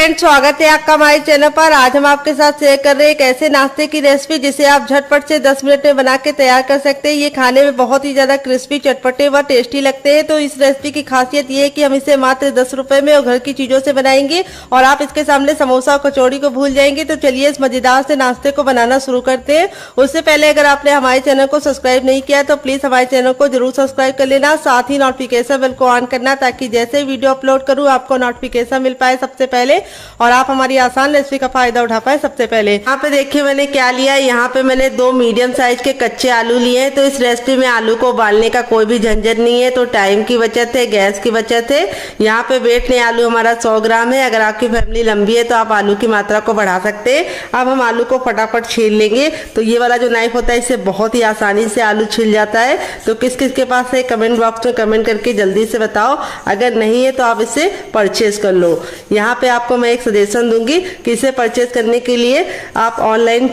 Friend, स्वागत है आपका हमारे चैनल पर। आज हम आपके साथ शेयर कर रहे हैं एक ऐसे नाश्ते की रेसिपी जिसे आप झटपट से 10 मिनट में बना के तैयार कर सकते हैं। ये खाने में बहुत ही ज्यादा क्रिस्पी, चटपटे व टेस्टी लगते हैं। तो इस रेसिपी की खासियत ये है कि हम इसे मात्र 10 रुपए में और घर की चीजों से बनाएंगे और आप इसके सामने समोसा और कचौड़ी को भूल जाएंगे। तो चलिए इस मजेदार से नाश्ते को बनाना शुरू करते हैं। उससे पहले अगर आपने हमारे चैनल को सब्सक्राइब नहीं किया तो प्लीज हमारे चैनल को जरूर सब्सक्राइब कर लेना, साथ ही नोटिफिकेशन बेल को ऑन करना ताकि जैसे वीडियो अपलोड करूँ आपको नोटिफिकेशन मिल पाए सबसे पहले और आप हमारी आसान रेसिपी का फायदा उठा पाए सबसे पहले। यहाँ पे देखिए मैंने क्या लिया है। यहाँ पे मैंने 2 मीडियम साइज के कच्चे आलू लिए हैं। तो इस रेसिपी में आलू को उबालने का कोई भी झंझट नहीं है, तो टाइम की बचत है, गैस की बचत है। यहाँ पे वेट में आलू हमारा 100 ग्राम है। अगर आपकी फैमिली लंबी है तो आप आलू की मात्रा को बढ़ा सकते हैं। अब हम आलू को फटाफट छील लेंगे। तो ये वाला जो नाइफ होता है इससे बहुत ही आसानी से आलू छिल जाता है। तो किस किस के पास है कमेंट बॉक्स में कमेंट करके जल्दी से बताओ। अगर नहीं है तो आप इसे परचेज कर लो। यहाँ पे आपको मैं एक सजेशन दूंगी कि इसे परचेज करने के लिए आप ऑनलाइन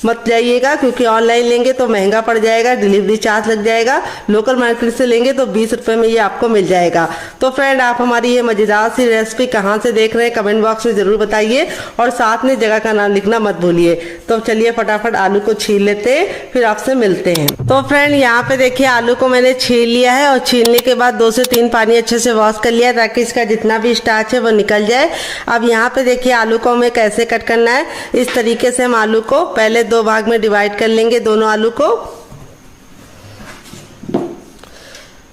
मत जाइएगा, क्योंकि ऑनलाइन लेंगे तो महंगा पड़ जाएगा, डिलीवरी चार्ज लग जाएगा। लोकल मार्केट से लेंगे तो 20 रुपए में ये आपको मिल जाएगा। तो फ्रेंड, आप हमारी ये मजेदार सी रेसिपी कहाँ से देख रहे हैं कमेंट बॉक्स में जरूर बताइए और साथ में जगह का नाम लिखना मत भूलिए। तो चलिए फटाफट आलू को छील लेते हैं, फिर आपसे मिलते हैं। तो फ्रेंड, यहाँ पे देखिए आलू को मैंने छील लिया है और छीलने के बाद 2 से 3 पानी अच्छे से वॉश कर लिया ताकि इसका जितना भी स्टार्च है वो निकल जाए। अब यहाँ पे देखिए आलू को हमें कैसे कट करना है। इस तरीके से हम आलू को पहले 2 भाग में डिवाइड कर लेंगे, दोनों आलू को।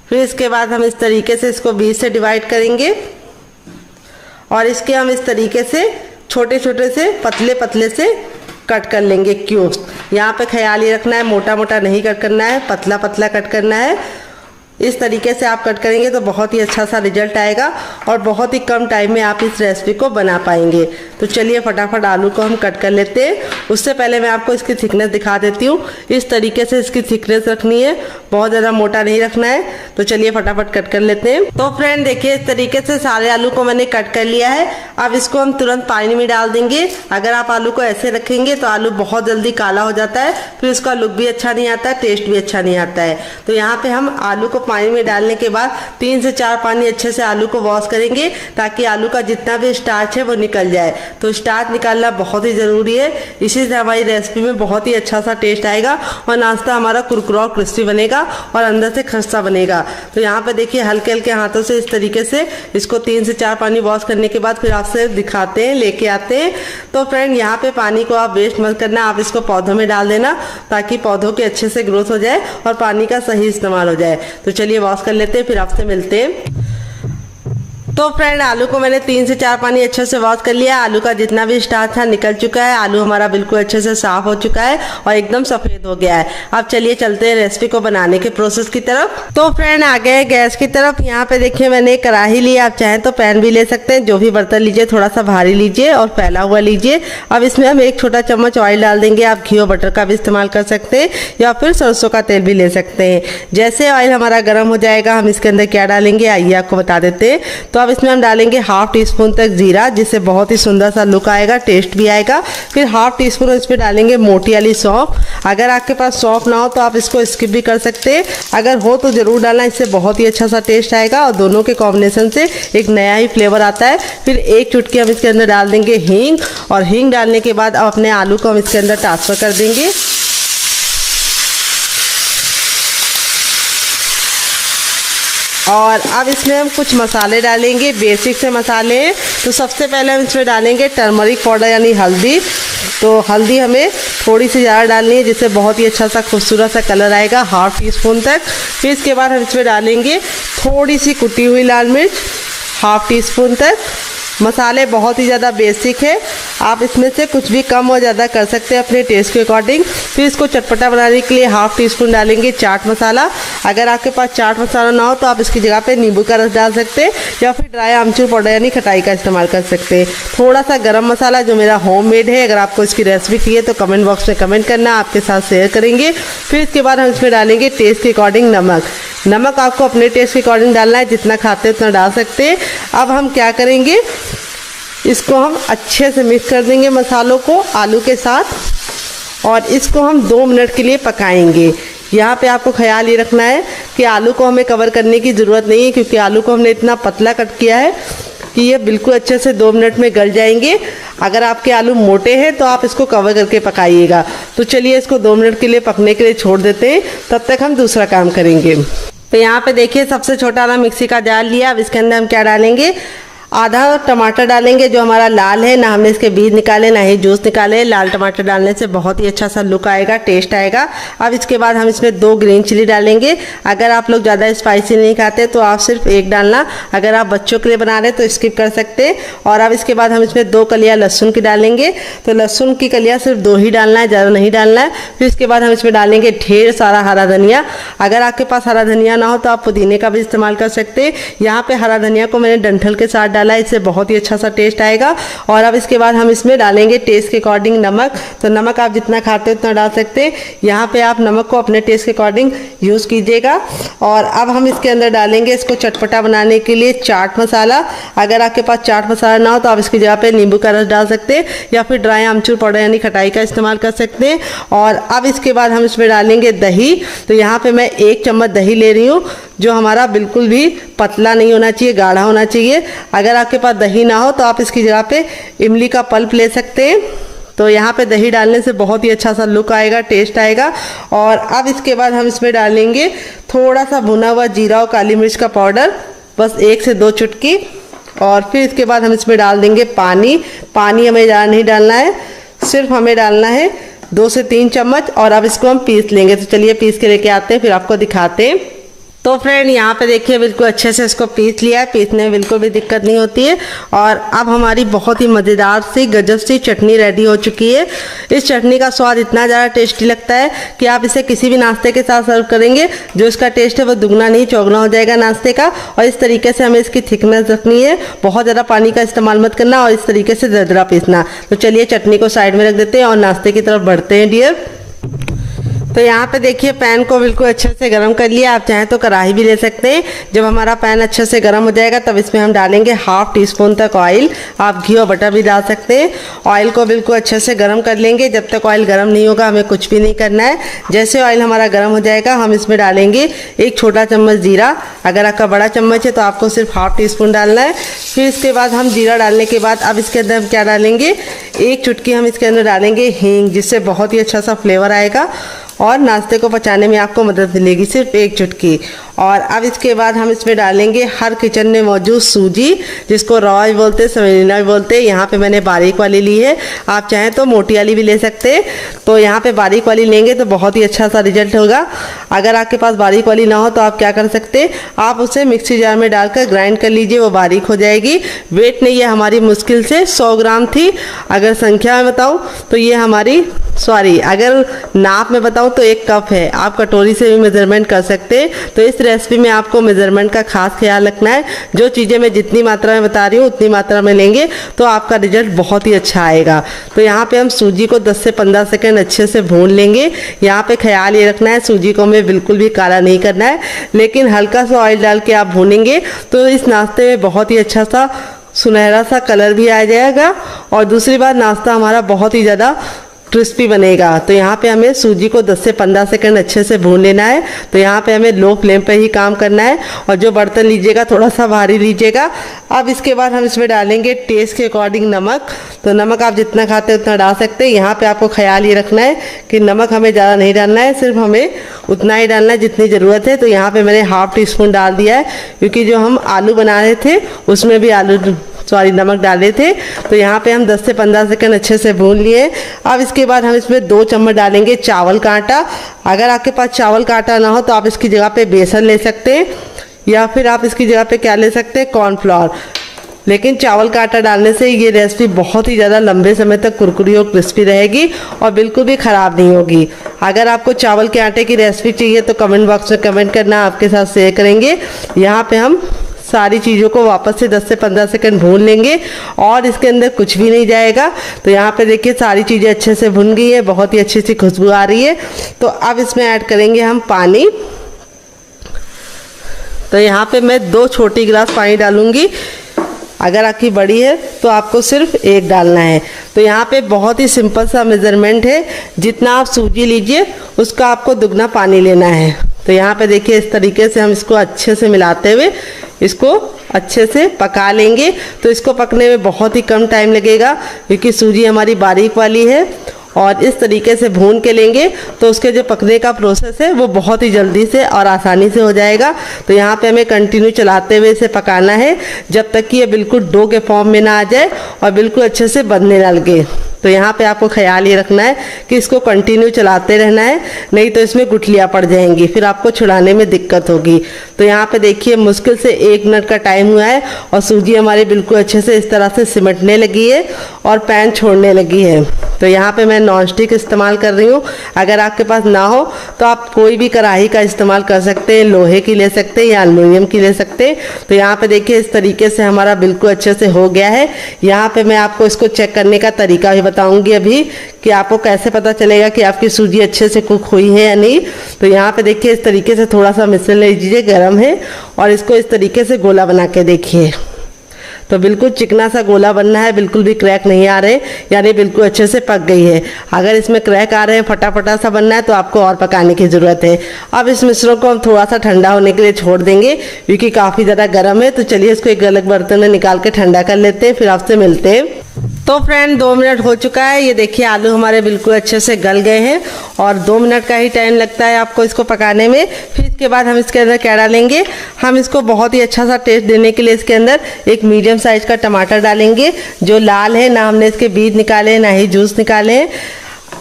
फिर इसके बाद हम इस तरीके से इसको 20 से डिवाइड करेंगे और इसके हम इस तरीके से छोटे छोटे से पतले पतले से कट कर लेंगे क्यूब्स। यहाँ पे ख्याल ये रखना है मोटा मोटा नहीं कट करना है, पतला पतला कट करना है। इस तरीके से आप कट करेंगे तो बहुत ही अच्छा सा रिजल्ट आएगा और बहुत ही कम टाइम में आप इस रेसिपी को बना पाएंगे। तो चलिए फटाफट आलू को हम कट कर लेते हैं। उससे पहले मैं आपको इसकी थिकनेस दिखा देती हूँ। इस तरीके से इसकी थिकनेस रखनी है, बहुत ज़्यादा मोटा नहीं रखना है। तो चलिए फटाफट कट कर लेते हैं। तो फ्रेंड देखिए इस तरीके से सारे आलू को मैंने कट कर लिया है। अब इसको हम तुरंत पानी में डाल देंगे। अगर आप आलू को ऐसे रखेंगे तो आलू बहुत जल्दी काला हो जाता है, फिर उसका लुक भी अच्छा नहीं आता है, टेस्ट भी अच्छा नहीं आता है। तो यहाँ पे हम आलू को पानी में डालने के बाद 3 से 4 पानी अच्छे से आलू को वॉश करेंगे ताकि आलू का जितना भी स्टार्च है वो निकल जाए। तो स्टार्च निकालना बहुत ही जरूरी है, इसी से हमारी रेसिपी में बहुत ही अच्छा सा टेस्ट आएगा और नाश्ता हमारा कुरकुरा और क्रिस्पी बनेगा और अंदर से खस्ता बनेगा। तो यहाँ पे देखिए हल्के हल्के हाथों से इस तरीके से इसको 3 से 4 पानी वॉश करने के बाद फिर आपसे दिखाते हैं, लेके आते हैं। तो फ्रेंड यहाँ पे पानी को आप वेस्ट मत करना, आप इसको पौधों में डाल देना ताकि पौधों के अच्छे से ग्रोथ हो जाए और पानी का सही इस्तेमाल हो जाए। तो चलिए वॉश कर लेते हैं, फिर आपसे मिलते हैं। तो फ्रेंड आलू को मैंने 3 से 4 पानी अच्छे से वॉश कर लिया। आलू का जितना भी स्टार्च था निकल चुका है। आलू हमारा बिल्कुल अच्छे से साफ हो चुका है और एकदम सफेद हो गया है। अब चलिए चलते हैं रेसिपी को बनाने के प्रोसेस की तरफ। तो फ्रेंड आ गए गैस की तरफ। यहाँ पे देखिए मैंने कढ़ाई ली, आप चाहें तो पैन भी ले सकते हैं। जो भी बर्तन लीजिए थोड़ा सा भारी लीजिए और फैला हुआ लीजिए। अब इसमें हम 1 छोटा चम्मच ऑयल डाल देंगे। आप घी और बटर का भी इस्तेमाल कर सकते हैं या फिर सरसों का तेल भी ले सकते हैं। जैसे ऑयल हमारा गर्म हो जाएगा हम इसके अंदर क्या डालेंगे आइए आपको बता देते हैं। तो अब इसमें हम डालेंगे 1/2 टीस्पून तक जीरा, जिससे बहुत ही सुंदर सा लुक आएगा, टेस्ट भी आएगा। फिर 1/2 टीस्पून इसमें डालेंगे मोटी वाली सौंफ। अगर आपके पास सौंफ ना हो तो आप इसको स्किप भी कर सकते हैं, अगर हो तो जरूर डालना, इससे बहुत ही अच्छा सा टेस्ट आएगा और दोनों के कॉम्बिनेशन से एक नया ही फ्लेवर आता है। फिर 1 चुटकी हम इसके अंदर डाल देंगे हींग और हींग डालने के बाद अब अपने आलू को हम इसके अंदर ट्रांसफर कर देंगे। और अब इसमें हम कुछ मसाले डालेंगे, बेसिक से मसाले हैं। तो सबसे पहले हम इसमें डालेंगे टर्मरिक पाउडर यानी हल्दी। तो हल्दी हमें थोड़ी सी ज़्यादा डालनी है जिससे बहुत ही अच्छा सा खूबसूरत सा कलर आएगा, 1/2 टीस्पून तक। फिर इसके बाद हम इसमें डालेंगे थोड़ी सी कुटी हुई लाल मिर्च, 1/2 टीस्पून तक। मसाले बहुत ही ज़्यादा बेसिक है, आप इसमें से कुछ भी कम और ज़्यादा कर सकते हैं अपने टेस्ट के अकॉर्डिंग। फिर इसको चटपटा बनाने के लिए 1/2 टीस्पून डालेंगे चाट मसाला। अगर आपके पास चाट मसाला ना हो तो आप इसकी जगह पे नींबू का रस डाल सकते हैं या फिर ड्राई आमचूर पाउडर यानी खटाई का इस्तेमाल कर सकते हैं। थोड़ा सा गरम मसाला जो मेरा होममेड है, अगर आपको इसकी रेसिपी चाहिए तो कमेंट बॉक्स में कमेंट करना, आपके साथ शेयर करेंगे। फिर इसके बाद हम इसमें डालेंगे टेस्ट के अकॉर्डिंग नमक। नमक आपको अपने टेस्ट के अकॉर्डिंग डालना है, जितना खाते हैं उतना डाल सकते हैं। अब हम क्या करेंगे, इसको हम अच्छे से मिक्स कर देंगे मसालों को आलू के साथ और इसको हम 2 मिनट के लिए पकाएंगे। यहाँ पे आपको ख्याल ये रखना है कि आलू को हमें कवर करने की ज़रूरत नहीं है, क्योंकि आलू को हमने इतना पतला कट किया है कि ये बिल्कुल अच्छे से 2 मिनट में गल जाएंगे। अगर आपके आलू मोटे हैं तो आप इसको कवर करके पकाइएगा। तो चलिए इसको 2 मिनट के लिए पकने के लिए छोड़ देते हैं, तब तक हम दूसरा काम करेंगे। तो यहाँ पे देखिए सबसे छोटा वाला मिक्सी का जार लिया। अब इसके अंदर हम क्या डालेंगे, आधा टमाटर डालेंगे जो हमारा लाल है, ना हमने इसके बीज निकाले ना ही जूस निकाले। लाल टमाटर डालने से बहुत ही अच्छा सा लुक आएगा, टेस्ट आएगा। अब इसके बाद हम इसमें 2 ग्रीन चिली डालेंगे। अगर आप लोग ज़्यादा स्पाइसी नहीं खाते तो आप सिर्फ 1 डालना, अगर आप बच्चों के लिए बना रहे तो स्किप कर सकते हैं। और अब इसके बाद हम इसमें 2 कलियाँ लहसुन की डालेंगे। तो लहसुन की कलियाँ सिर्फ 2 ही डालना है, ज़्यादा नहीं डालना है। फिर इसके बाद हम इसमें डालेंगे ढेर सारा हरा धनिया। अगर आपके पास हरा धनिया ना हो तो आप पुदीने का भी इस्तेमाल कर सकते हैं। यहाँ पे हरा धनिया को मैंने डंठल के साथ डाला, इससे बहुत ही अच्छा सा टेस्ट आएगा। और अब इसके बाद हम इसमें डालेंगे टेस्ट के अकॉर्डिंग नमक। तो नमक आप जितना खाते हो उतना डाल सकते हैं। यहाँ पे आप नमक को अपने टेस्ट के अकॉर्डिंग यूज़ कीजिएगा। और अब हम इसके अंदर डालेंगे इसको चटपटा बनाने के लिए चाट मसाला। अगर आपके पास चाट मसाला ना हो तो आप इसकी जगह पे नींबू का रस डाल सकते हैं या फिर ड्राई आमचूर पाउडर यानी खटाई का इस्तेमाल कर सकते हैं। और अब इसके बाद हम इसमें डालेंगे दही। तो यहाँ पे मैं 1 चम्मच दही ले रही हूँ, जो हमारा बिल्कुल भी पतला नहीं होना चाहिए, गाढ़ा होना चाहिए। अगर आपके पास दही ना हो तो आप इसकी जगह पे इमली का पल्प ले सकते हैं। तो यहाँ पे दही डालने से बहुत ही अच्छा सा लुक आएगा, टेस्ट आएगा। और अब इसके बाद हम इसमें डालेंगे थोड़ा सा भुना हुआ जीरा और काली मिर्च का पाउडर, बस 1 से 2 चुटकी। और फिर इसके बाद हम इसमें डाल देंगे पानी। पानी हमें ज़्यादा नहीं डालना है, सिर्फ हमें डालना है 2 से 3 चम्मच। और अब इसको हम पीस लेंगे। तो चलिए पीस के लेके आते हैं, फिर आपको दिखाते हैं। तो फ्रेंड यहाँ पे देखिए बिल्कुल अच्छे से इसको पीस लिया है, पीसने में बिल्कुल भी दिक्कत नहीं होती है। और अब हमारी बहुत ही मज़ेदार सी गजब सी चटनी रेडी हो चुकी है। इस चटनी का स्वाद इतना ज़्यादा टेस्टी लगता है कि आप इसे किसी भी नाश्ते के साथ सर्व करेंगे, जो इसका टेस्ट है वो दुगना नहीं चौगुना हो जाएगा नाश्ते का। और इस तरीके से हमें इसकी थिकनेस रखनी है, बहुत ज़्यादा पानी का इस्तेमाल मत करना और इस तरीके से दरदरा पीसना। तो चलिए चटनी को साइड में रख देते हैं और नाश्ते की तरफ बढ़ते हैं डियर। तो यहाँ पे देखिए पैन को बिल्कुल अच्छे से गर्म कर लिया। आप चाहें तो कढ़ाई भी ले सकते हैं। जब हमारा पैन अच्छे से गर्म हो जाएगा तब इसमें हम डालेंगे 1/2 टीस्पून तक ऑयल। आप घी और बटर भी डाल सकते हैं। ऑयल को बिल्कुल अच्छे से गर्म कर लेंगे। जब तक ऑयल गर्म नहीं होगा हमें कुछ भी नहीं करना है। जैसे ऑयल हमारा गर्म हो जाएगा हम इसमें डालेंगे 1 छोटा चम्मच जीरा। अगर आपका बड़ा चम्मच है तो आपको सिर्फ 1/2 टीस्पून डालना है। फिर इसके बाद हम जीरा डालने के बाद अब इसके अंदर हम क्या डालेंगे, 1 चुटकी हम इसके अंदर डालेंगे हींग, जिससे बहुत ही अच्छा सा फ्लेवर आएगा और नाश्ते को पचाने में आपको मदद मिलेगी, सिर्फ 1 चुटकी। और अब इसके बाद हम इसमें डालेंगे हर किचन में मौजूद सूजी, जिसको रवा भी बोलते हैं, सेमेलिना भी बोलते हैं। यहाँ पे मैंने बारीक वाली ली है, आप चाहें तो मोटी वाली भी ले सकते हैं। तो यहाँ पे बारीक वाली लेंगे तो बहुत ही अच्छा सा रिजल्ट होगा। अगर आपके पास बारीक वाली ना हो तो आप क्या कर सकते हैं, आप उसे मिक्सी जार में डालकर ग्राइंड कर लीजिए, वो बारीक हो जाएगी। वेट नहीं है हमारी, मुश्किल से 100 ग्राम थी। अगर संख्या में बताऊँ तो ये हमारी अगर नाप में बताऊँ तो 1 कप है। आप कटोरी से भी मेजरमेंट कर सकते हैं। तो इस रेसिपी में आपको मेजरमेंट का खास ख्याल रखना है। जो चीज़ें मैं जितनी मात्रा में बता रही हूँ उतनी मात्रा में लेंगे तो आपका रिजल्ट बहुत ही अच्छा आएगा। तो यहाँ पे हम सूजी को 10 से 15 सेकंड अच्छे से भून लेंगे। यहाँ पे ख्याल ये रखना है सूजी को हमें बिल्कुल भी काला नहीं करना है, लेकिन हल्का सा ऑयल डाल के आप भूनेंगे तो इस नाश्ते में बहुत ही अच्छा सा सुनहरा सा कलर भी आ जाएगा। और दूसरी बात, नाश्ता हमारा बहुत ही ज़्यादा क्रिस्पी बनेगा। तो यहाँ पे हमें सूजी को 10 से 15 सेकंड अच्छे से भून लेना है। तो यहाँ पे हमें लो फ्लेम पे ही काम करना है और जो बर्तन लीजिएगा थोड़ा सा भारी लीजिएगा। अब इसके बाद हम इसमें डालेंगे टेस्ट के अकॉर्डिंग नमक। तो नमक आप जितना खाते हैं उतना डाल सकते हैं। यहाँ पे आपको ख्याल ये रखना है कि नमक हमें ज़्यादा नहीं डालना है, सिर्फ हमें उतना ही डालना है जितनी ज़रूरत है। तो यहाँ पर मैंने 1/2 टीस्पून डाल दिया है, क्योंकि जो हम आलू बना रहे थे उसमें भी नमक डाले थे। तो यहाँ पे हम 10 से 15 सेकंड अच्छे से भून लिए। अब इसके बाद हम इसमें 2 चम्मच डालेंगे चावल का आटा। अगर आपके पास चावल का आटा ना हो तो आप इसकी जगह पे बेसन ले सकते हैं, या फिर आप इसकी जगह पे क्या ले सकते हैं, कॉर्नफ्लोर। लेकिन चावल का आटा डालने से ये रेसिपी बहुत ही ज़्यादा लंबे समय तक कुरकुरी और क्रिस्पी रहेगी और बिल्कुल भी ख़राब नहीं होगी। अगर आपको चावल के आटे की रेसिपी चाहिए तो कमेंट बॉक्स में कमेंट करना, आपके साथ शेयर करेंगे। यहाँ पे हम सारी चीज़ों को वापस से 10 से 15 सेकंड भून लेंगे और इसके अंदर कुछ भी नहीं जाएगा। तो यहाँ पे देखिए सारी चीज़ें अच्छे से भुन गई है, बहुत ही अच्छी सी खुशबू आ रही है। तो अब इसमें ऐड करेंगे हम पानी। तो यहाँ पे मैं 2 छोटी गिलास पानी डालूंगी। अगर आपकी बड़ी है तो आपको सिर्फ 1 डालना है। तो यहाँ पे बहुत ही सिंपल सा मेज़रमेंट है, जितना आप सूजी लीजिए उसका आपको दुगना पानी लेना है। तो यहाँ पे देखिए इस तरीके से हम इसको अच्छे से मिलाते हुए इसको अच्छे से पका लेंगे। तो इसको पकने में बहुत ही कम टाइम लगेगा क्योंकि सूजी हमारी बारीक वाली है, और इस तरीके से भून के लेंगे तो उसके जो पकने का प्रोसेस है वो बहुत ही जल्दी से और आसानी से हो जाएगा। तो यहाँ पे हमें कंटिन्यू चलाते हुए इसे पकाना है जब तक कि ये बिल्कुल डो के फॉर्म में ना आ जाए और बिल्कुल अच्छे से बनने ना लगे। तो यहाँ पे आपको ख्याल ये रखना है कि इसको कंटिन्यू चलाते रहना है, नहीं तो इसमें गुठलियाँ पड़ जाएंगी, फिर आपको छुड़ाने में दिक्कत होगी। तो यहाँ पे देखिए मुश्किल से 1 मिनट का टाइम हुआ है और सूजी हमारी बिल्कुल अच्छे से इस तरह से सिमटने लगी है और पैन छोड़ने लगी है। तो यहाँ पे मैं नॉन स्टिक इस्तेमाल कर रही हूँ। अगर आपके पास ना हो तो आप कोई भी कढ़ाई का इस्तेमाल कर सकते हैं, लोहे की ले सकते हैं या एल्युमिनियम की ले सकते हैं। तो यहाँ पे देखिए इस तरीके से हमारा बिल्कुल अच्छे से हो गया है। यहाँ पे मैं आपको इसको चेक करने का तरीका भी बताऊंगी अभी कि आपको कैसे पता चलेगा कि आपकी सूजी अच्छे से कुक हुई है या नहीं। तो यहाँ पे देखिए इस तरीके से थोड़ा सा मिश्रण ले लीजिए, गर्म है, और इसको इस तरीके से गोला बना के देखिए। तो बिल्कुल चिकना सा गोला बनना है, बिल्कुल भी क्रैक नहीं आ रहे, यानी बिल्कुल अच्छे से पक गई है। अगर इसमें क्रैक आ रहे हैं, फटाफटा सा बनना है, तो आपको और पकाने की ज़रूरत है। अब इस मिश्रण को हम थोड़ा सा ठंडा होने के लिए छोड़ देंगे क्योंकि काफ़ी ज़्यादा गर्म है। तो चलिए इसको एक अलग बर्तन में निकाल के ठंडा कर लेते हैं, फिर आपसे मिलते हैं। तो फ्रेंड 2 मिनट हो चुका है। ये देखिए आलू हमारे बिल्कुल अच्छे से गल गए हैं और 2 मिनट का ही टाइम लगता है आपको इसको पकाने में। फिर इसके बाद हम इसके अंदर क्या डालेंगे, हम इसको बहुत ही अच्छा सा टेस्ट देने के लिए इसके अंदर एक मीडियम साइज का टमाटर डालेंगे जो लाल है, ना हमने इसके बीज निकाले ना ही जूस निकाले हैं।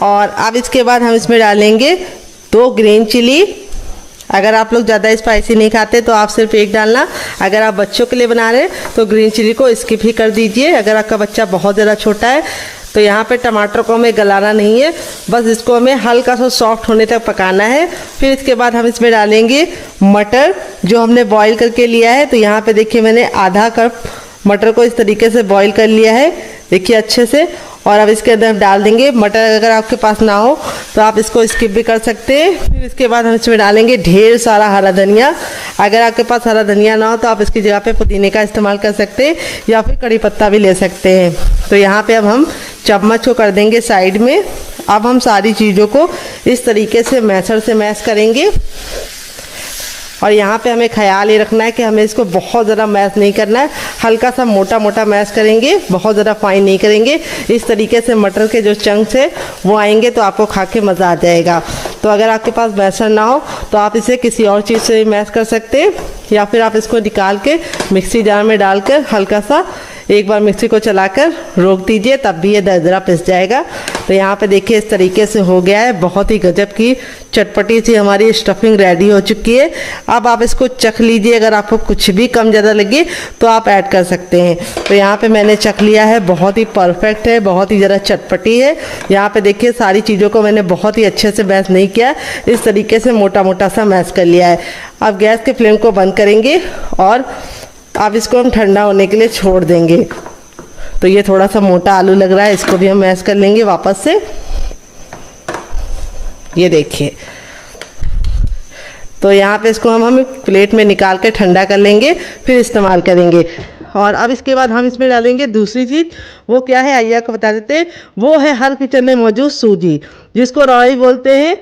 और अब इसके बाद हम इसमें डालेंगे 2 ग्रीन चिली। अगर आप लोग ज़्यादा स्पाइसी नहीं खाते तो आप सिर्फ 1 डालना। अगर आप बच्चों के लिए बना रहे हैं तो ग्रीन चिली को स्किप ही कर दीजिए। अगर आपका बच्चा बहुत ज़्यादा छोटा है तो यहाँ पे टमाटर को हमें गलाना नहीं है, बस इसको हमें हल्का सा सॉफ्ट होने तक पकाना है। फिर इसके बाद हम इसमें डालेंगे मटर जो हमने बॉईल करके लिया है। तो यहाँ पे देखिए मैंने आधा कप मटर को इस तरीके से बॉईल कर लिया है, देखिए अच्छे से। और अब इसके अंदर हम डाल देंगे मटर। अगर आपके पास ना हो तो आप इसको स्किप भी कर सकते हैं। फिर इसके बाद हम इसमें डालेंगे ढेर सारा हरा धनिया। अगर आपके पास हरा धनिया ना हो तो आप इसकी जगह पे पुदीने का इस्तेमाल कर सकते हैं या फिर कड़ी पत्ता भी ले सकते हैं। तो यहाँ पे अब हम चम्मच को कर देंगे साइड में। अब हम सारी चीज़ों को इस तरीके से मैशर से मैश करेंगे। और यहाँ पे हमें ख्याल ये रखना है कि हमें इसको बहुत ज़्यादा मैश नहीं करना है, हल्का सा मोटा मोटा मैश करेंगे, बहुत ज़्यादा फाइन नहीं करेंगे। इस तरीके से मटर के जो चंक्स है वो आएंगे तो आपको खा के मज़ा आ जाएगा। तो अगर आपके पास मैशर ना हो तो आप इसे किसी और चीज़ से मैश कर सकते हैं या फिर आप इसको निकाल के मिक्सी जार में डालकर हल्का सा एक बार मिक्सी को चलाकर रोक दीजिए, तब भी ये दरदरा पिस जाएगा। तो यहाँ पे देखिए इस तरीके से हो गया है। बहुत ही गजब की चटपटी सी हमारी स्टफिंग रेडी हो चुकी है। अब आप इसको चख लीजिए, अगर आपको कुछ भी कम ज़्यादा लगे तो आप ऐड कर सकते हैं। तो यहाँ पे मैंने चख लिया है, बहुत ही परफेक्ट है, बहुत ही ज़्यादा चटपटी है। यहाँ पे देखिए सारी चीज़ों को मैंने बहुत ही अच्छे से मैश नहीं किया, इस तरीके से मोटा मोटा सा मैश कर लिया है। अब गैस के फ्लेम को बंद करेंगे और अब इसको हम ठंडा होने के लिए छोड़ देंगे। तो ये थोड़ा सा मोटा आलू लग रहा है, इसको भी हम मैश कर लेंगे वापस से। ये देखिए, तो यहाँ पे इसको हम प्लेट में निकाल के ठंडा कर लेंगे, फिर इस्तेमाल करेंगे। और अब इसके बाद हम इसमें डालेंगे दूसरी चीज़। वो क्या है आइए आपको बता देते हैं। वो है हर किचन में मौजूद सूजी, जिसको राई बोलते हैं,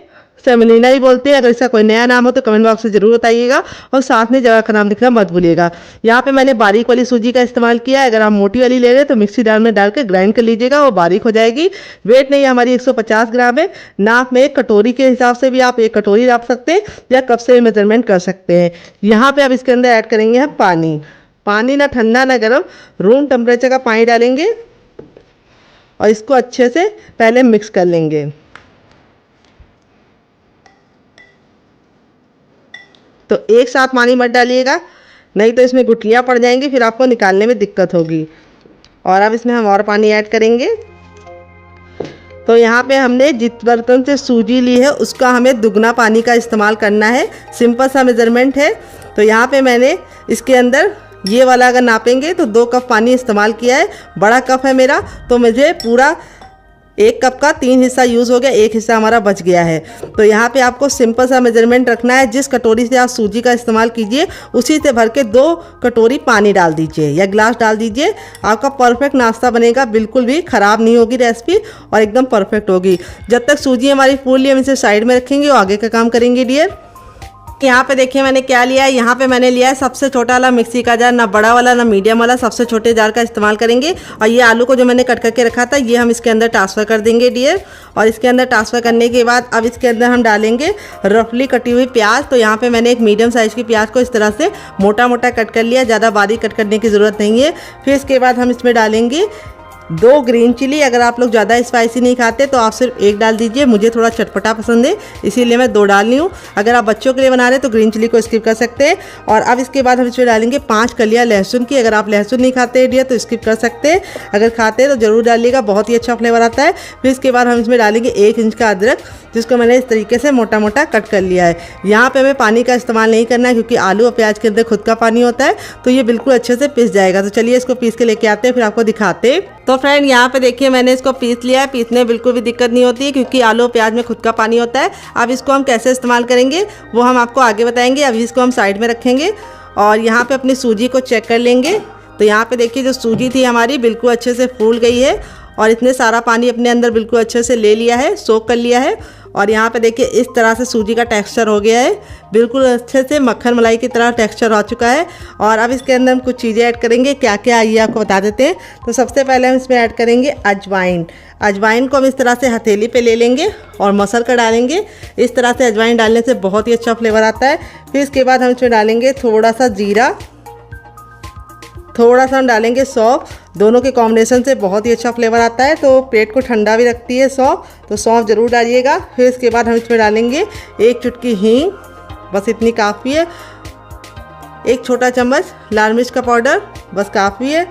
सेमोलिना ही बोलते हैं। अगर इसका कोई नया नाम हो तो कमेंट बॉक्स में ज़रूर बताइएगा और साथ में जगह का नाम लिखना मत भूलिएगा। यहाँ पे मैंने बारीक वाली सूजी का इस्तेमाल किया है। अगर आप मोटी वाली ले रहे हैं तो मिक्सी जार में डाल के ग्राइंड कर लीजिएगा, वो बारीक हो जाएगी। वेट नहीं हमारी 150 ग्राम है। नाप में एक कटोरी के हिसाब से भी आप 1 कटोरी नाप सकते हैं या कप से मेजरमेंट कर सकते हैं। यहाँ पर अब इसके अंदर ऐड करेंगे हम पानी। पानी ना ठंडा ना गर्म, रूम टेम्परेचर का पानी डालेंगे और इसको अच्छे से पहले मिक्स कर लेंगे। तो एक साथ पानी मत डालिएगा, नहीं तो इसमें गुठलियाँ पड़ जाएंगी, फिर आपको निकालने में दिक्कत होगी। और अब इसमें हम और पानी ऐड करेंगे। तो यहाँ पे हमने जिस बर्तन से सूजी ली है उसका हमें दुगना पानी का इस्तेमाल करना है। सिंपल सा मेजरमेंट है। तो यहाँ पे मैंने इसके अंदर ये वाला अगर नापेंगे तो 2 कप पानी इस्तेमाल किया है। बड़ा कप है मेरा, तो मुझे पूरा 1 कप का 3 हिस्सा यूज़ हो गया, 1 हिस्सा हमारा बच गया है। तो यहाँ पे आपको सिंपल सा मेजरमेंट रखना है। जिस कटोरी से आप सूजी का इस्तेमाल कीजिए उसी से भर के 2 कटोरी पानी डाल दीजिए या गिलास डाल दीजिए। आपका परफेक्ट नाश्ता बनेगा, बिल्कुल भी ख़राब नहीं होगी रेसिपी और एकदम परफेक्ट होगी। जब तक सूजी हमारी फूल ली हम इसे साइड में रखेंगे और आगे का काम करेंगे डियर। यहाँ पे देखिए मैंने क्या लिया है। यहाँ पे मैंने लिया है सबसे छोटा वाला मिक्सी का जार, ना बड़ा वाला ना मीडियम वाला, सबसे छोटे जार का इस्तेमाल करेंगे। और ये आलू को जो मैंने कट करके रखा था ये हम इसके अंदर ट्रांसफ़र कर देंगे डियर। और इसके अंदर ट्रांसफ़र करने के बाद अब इसके अंदर हम डालेंगे रफली कटी हुई प्याज। तो यहाँ पे मैंने एक मीडियम साइज़ की प्याज को इस तरह से मोटा मोटा कट कर लिया, ज़्यादा बारीक कट करने की ज़रूरत नहीं है। फिर इसके बाद हम इसमें डालेंगे 2 ग्रीन चिली। अगर आप लोग ज़्यादा स्पाइसी नहीं खाते तो आप सिर्फ 1 डाल दीजिए, मुझे थोड़ा चटपटा पसंद है इसीलिए मैं 2 डाल रही हूँ। अगर आप बच्चों के लिए बना रहे हैं तो ग्रीन चिली को स्किप कर सकते हैं। और अब इसके बाद हम इसमें डालेंगे 5 कलियाँ लहसुन की। अगर आप लहसुन नहीं खाते हैं डियर तो स्किप कर सकते हैं, अगर खाते हैं तो ज़रूर डालिएगा, बहुत ही अच्छा फ्लेवर आता है। फिर इसके बाद हम इसमें डालेंगे 1 इंच का अदरक, जिसको मैंने इस तरीके से मोटा मोटा कट कर लिया है। यहाँ पे हमें पानी का इस्तेमाल नहीं करना है क्योंकि आलू और प्याज के अंदर खुद का पानी होता है, तो ये बिल्कुल अच्छे से पिस जाएगा। तो चलिए इसको पीस के लेके आते हैं, फिर आपको दिखाते हैं। तो फ्रेंड यहाँ पे देखिए मैंने इसको पीस लिया है। पीसने में बिल्कुल भी दिक्कत नहीं होती है क्योंकि आलू और प्याज में खुद का पानी होता है। अब इसको हम कैसे इस्तेमाल करेंगे वो हम आपको आगे बताएंगे। अभी इसको हम साइड में रखेंगे और यहाँ पे अपनी सूजी को चेक कर लेंगे। तो यहाँ पे देखिए जो सूजी थी हमारी बिल्कुल अच्छे से फूल गई है और इसने सारा पानी अपने अंदर बिल्कुल अच्छे से ले लिया है, सोख कर लिया है। और यहाँ पे देखिए इस तरह से सूजी का टेक्सचर हो गया है, बिल्कुल अच्छे से मक्खन मलाई की तरह टेक्सचर हो चुका है। और अब इसके अंदर हम कुछ चीज़ें ऐड करेंगे, क्या क्या आइए आपको बता देते हैं। तो सबसे पहले हम इसमें ऐड करेंगे अजवाइन। अजवाइन को हम इस तरह से हथेली पे ले लेंगे और मसल कर डालेंगे। इस तरह से अजवाइन डालने से बहुत ही अच्छा फ्लेवर आता है। फिर इसके बाद हम इसमें डालेंगे थोड़ा सा जीरा, थोड़ा सा हम डालेंगे सौंफ। दोनों के कॉम्बिनेशन से बहुत ही अच्छा फ्लेवर आता है, तो पेट को ठंडा भी रखती है सौंफ, तो सौंफ ज़रूर डालिएगा। फिर इसके बाद हम इसमें डालेंगे 1 चुटकी हींग, बस इतनी काफ़ी है। 1 छोटा चम्मच लाल मिर्च का पाउडर, बस काफ़ी है।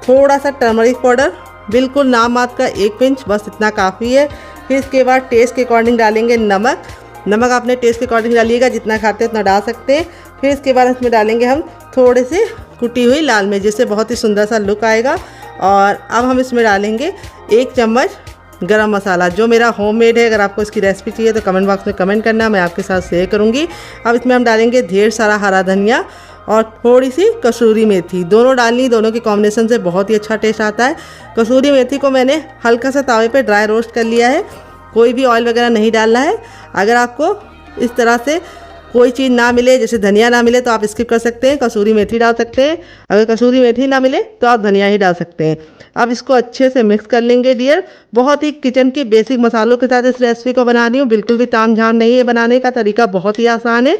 थोड़ा सा टर्मरिक पाउडर, बिल्कुल नाम मात्र का 1 पिंच, बस इतना काफ़ी है। फिर इसके बाद टेस्ट के अकॉर्डिंग डालेंगे नमक। नमक आपने टेस्ट के अकॉर्डिंग डालिएगा, जितना खाते हैं उतना डाल सकते हैं। फिर इसके बाद इसमें डालेंगे हम थोड़े से कुटी हुई लाल मिर्च, जिससे बहुत ही सुंदर सा लुक आएगा। और अब हम इसमें डालेंगे 1 चम्मच गरम मसाला, जो मेरा होममेड है। अगर आपको इसकी रेसिपी चाहिए तो कमेंट बॉक्स में कमेंट करना, मैं आपके साथ शेयर करूँगी। अब इसमें हम डालेंगे ढेर सारा हरा धनिया और थोड़ी सी कसूरी मेथी। दोनों डालनी, दोनों के कॉम्बिनेशन से बहुत ही अच्छा टेस्ट आता है। कसूरी मेथी को मैंने हल्का सा तावे पे ड्राई रोस्ट कर लिया है, कोई भी ऑयल वगैरह नहीं डालना है। अगर आपको इस तरह से कोई चीज़ ना मिले, जैसे धनिया ना मिले, तो आप स्किप कर सकते हैं, कसूरी मेथी डाल सकते हैं। अगर कसूरी मेथी ना मिले तो आप धनिया ही डाल सकते हैं। अब इसको अच्छे से मिक्स कर लेंगे डियर। बहुत ही किचन के बेसिक मसालों के साथ इस रेसिपी को बना रही हूँ, बिल्कुल भी ताम झाम नहीं है, बनाने का तरीका बहुत ही आसान है।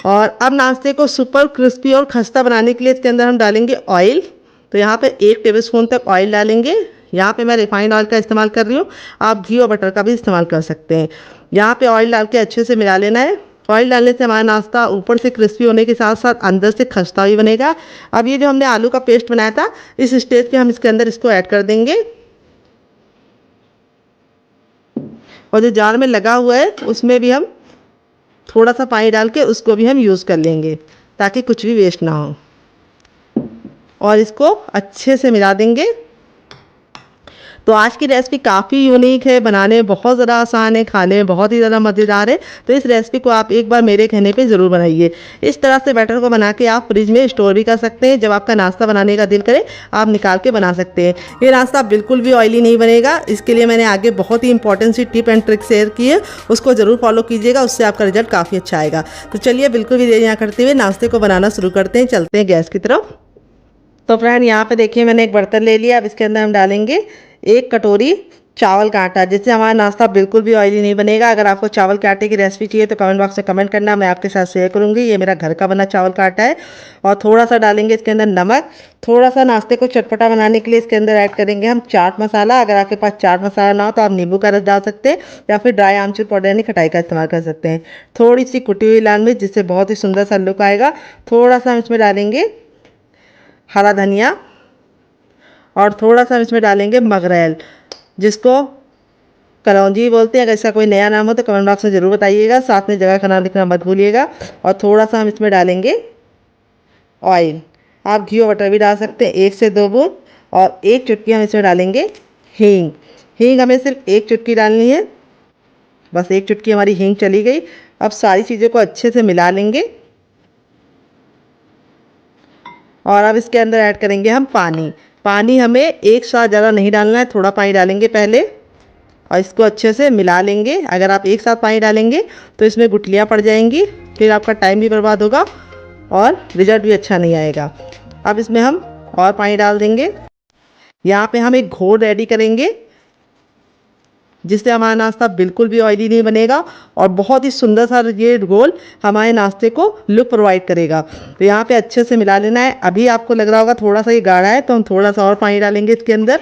और अब नाश्ते को सुपर क्रिस्पी और खस्ता बनाने के लिए इसके अंदर हम डालेंगे ऑयल। तो यहाँ पे 1 टेबलस्पून तक ऑयल डालेंगे। यहाँ पे मैं रिफाइंड ऑयल का इस्तेमाल कर रही हूँ, आप घी और बटर का भी इस्तेमाल कर सकते हैं। यहाँ पे ऑयल डाल के अच्छे से मिला लेना है। ऑयल डालने से हमारा नाश्ता ऊपर से क्रिस्पी होने के साथ साथ अंदर से खस्ता भी बनेगा। अब ये जो हमने आलू का पेस्ट बनाया था, इस स्टेज पे हम इसके अंदर इसको ऐड कर देंगे। और जो जार में लगा हुआ है उसमें भी हम थोड़ा सा पानी डाल के उसको भी हम यूज़ कर लेंगे, ताकि कुछ भी वेस्ट ना हो। और इसको अच्छे से मिला देंगे। तो आज की रेसिपी काफ़ी यूनिक है, बनाने में बहुत ज़्यादा आसान है, खाने में बहुत ही ज़्यादा मज़ेदार है। तो इस रेसिपी को आप एक बार मेरे कहने पे ज़रूर बनाइए। इस तरह से बैटर को बना के आप फ्रिज में स्टोर भी कर सकते हैं। जब आपका नाश्ता बनाने का दिल करे आप निकाल के बना सकते हैं। ये नाश्ता बिल्कुल भी ऑयली नहीं बनेगा। इसके लिए मैंने आगे बहुत ही इंपॉर्टेंट सी टिप एंड ट्रिक शेयर की है, उसको ज़रूर फॉलो कीजिएगा, उससे आपका रिजल्ट काफ़ी अच्छा आएगा। तो चलिए बिल्कुल भी देर यहाँ करते हुए नाश्ते को बनाना शुरू करते हैं, चलते हैं गैस की तरफ। तो फ्रेंड यहाँ पे देखिए मैंने एक बर्तन ले लिया। अब इसके अंदर हम डालेंगे 1 कटोरी चावल का आटा, जिससे हमारा नाश्ता बिल्कुल भी ऑयली नहीं बनेगा। अगर आपको चावल के आटे की रेसिपी चाहिए तो कमेंट बॉक्स में कमेंट करना, मैं आपके साथ शेयर करूंगी। ये मेरा घर का बना चावल का आटा है। और थोड़ा सा डालेंगे इसके अंदर नमक। थोड़ा सा नाश्ते को चटपटा बनाने के लिए इसके अंदर ऐड करेंगे हम चाट मसाला। अगर आपके पास चाट मसाला ना हो तो आप नींबू का रस डाल सकते हैं, या फिर ड्राई आमचूर पाउडर यानी खटाई का इस्तेमाल कर सकते हैं। थोड़ी सी कुटी हुई लाल मिर्च, जिससे बहुत ही सुंदर सा लुक आएगा। थोड़ा सा हम इसमें डालेंगे हरा धनिया और थोड़ा सा हम इसमें डालेंगे मगरैल, जिसको कलौंजी बोलते हैं। अगर इसका कोई नया नाम हो तो कमेंट बॉक्स में ज़रूर बताइएगा, साथ में जगह का नाम लिखना मत भूलिएगा। और थोड़ा सा हम इसमें डालेंगे ऑयल, आप घी और बटर भी डाल सकते हैं, 1 से 2 बूंद। और 1 चुटकी हम इसमें डालेंगे हींग। हींग हमें सिर्फ 1 चुटकी डालनी है, बस 1 चुटकी हमारी हींग चली गई। अब सारी चीज़ों को अच्छे से मिला लेंगे। और अब इसके अंदर ऐड करेंगे हम पानी। पानी हमें एक साथ ज़्यादा नहीं डालना है, थोड़ा पानी डालेंगे पहले और इसको अच्छे से मिला लेंगे। अगर आप एक साथ पानी डालेंगे तो इसमें गुठलियाँ पड़ जाएंगी, फिर आपका टाइम भी बर्बाद होगा और रिजल्ट भी अच्छा नहीं आएगा। अब इसमें हम और पानी डाल देंगे। यहाँ पे हम एक घोल रेडी करेंगे जिससे हमारा नाश्ता बिल्कुल भी ऑयली नहीं बनेगा और बहुत ही सुंदर सा ये घोल हमारे नाश्ते को लुक प्रोवाइड करेगा। तो यहाँ पे अच्छे से मिला लेना है। अभी आपको लग रहा होगा थोड़ा सा ये गाढ़ा है, तो हम थोड़ा सा और पानी डालेंगे इसके अंदर।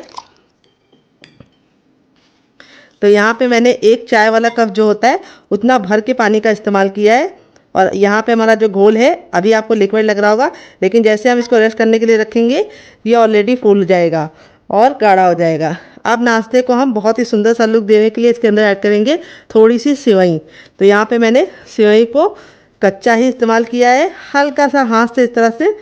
तो यहाँ पे मैंने 1 चाय वाला कप जो होता है उतना भर के पानी का इस्तेमाल किया है। और यहाँ पे हमारा जो घोल है अभी आपको लिक्विड लग रहा होगा, लेकिन जैसे हम इसको रेस्ट करने के लिए रखेंगे ये ऑलरेडी फूल जाएगा और गाढ़ा हो जाएगा। अब नाश्ते को हम बहुत ही सुंदर सा लुक देने के लिए इसके अंदर ऐड करेंगे थोड़ी सी सेवई। तो यहाँ पे मैंने सेवई को कच्चा ही इस्तेमाल किया है। हल्का सा हाथ से इस तरह से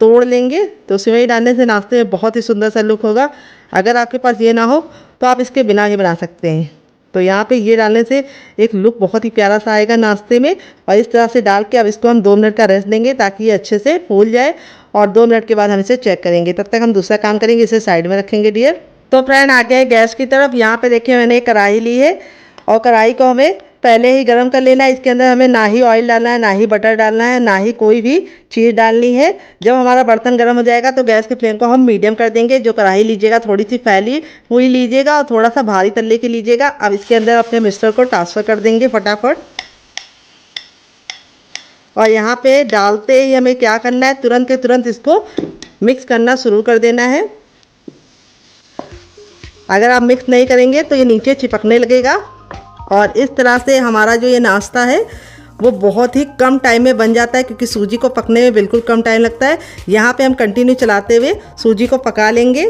तोड़ लेंगे तो सेवई डालने से नाश्ते में बहुत ही सुंदर सा लुक होगा। अगर आपके पास ये ना हो तो आप इसके बिना ही बना सकते हैं। तो यहाँ पे ये डालने से एक लुक बहुत ही प्यारा सा आएगा नाश्ते में। और इस तरह से डाल के अब इसको हम 2 मिनट का रेस्ट देंगे ताकि ये अच्छे से फूल जाए और 2 मिनट के बाद हम इसे चेक करेंगे। तब तक हम दूसरा काम करेंगे, इसे साइड में रखेंगे डियर। तो फ्रेंड आ गए गैस की तरफ। यहाँ पे देखिए मैंने एक कढ़ाई ली है और कढ़ाई को हमें पहले ही गर्म कर लेना है। इसके अंदर हमें ना ही ऑयल डालना है, ना ही बटर डालना है, ना ही कोई भी चीज़ डालनी है। जब हमारा बर्तन गर्म हो जाएगा तो गैस के फ्लेम को हम मीडियम कर देंगे। जो कढ़ाई लीजिएगा थोड़ी सी फैली हुई लीजिएगा और थोड़ा सा भारी तल्ले की लीजिएगा। अब इसके अंदर अपने मिक्सचर को ट्रांसफ़र कर देंगे फटाफट। और यहाँ पे डालते ही हमें क्या करना है, तुरंत के तुरंत इसको मिक्स करना शुरू कर देना है। अगर आप मिक्स नहीं करेंगे तो ये नीचे चिपकने लगेगा। और इस तरह से हमारा जो ये नाश्ता है वो बहुत ही कम टाइम में बन जाता है, क्योंकि सूजी को पकने में बिल्कुल कम टाइम लगता है। यहाँ पे हम कंटिन्यू चलाते हुए सूजी को पका लेंगे।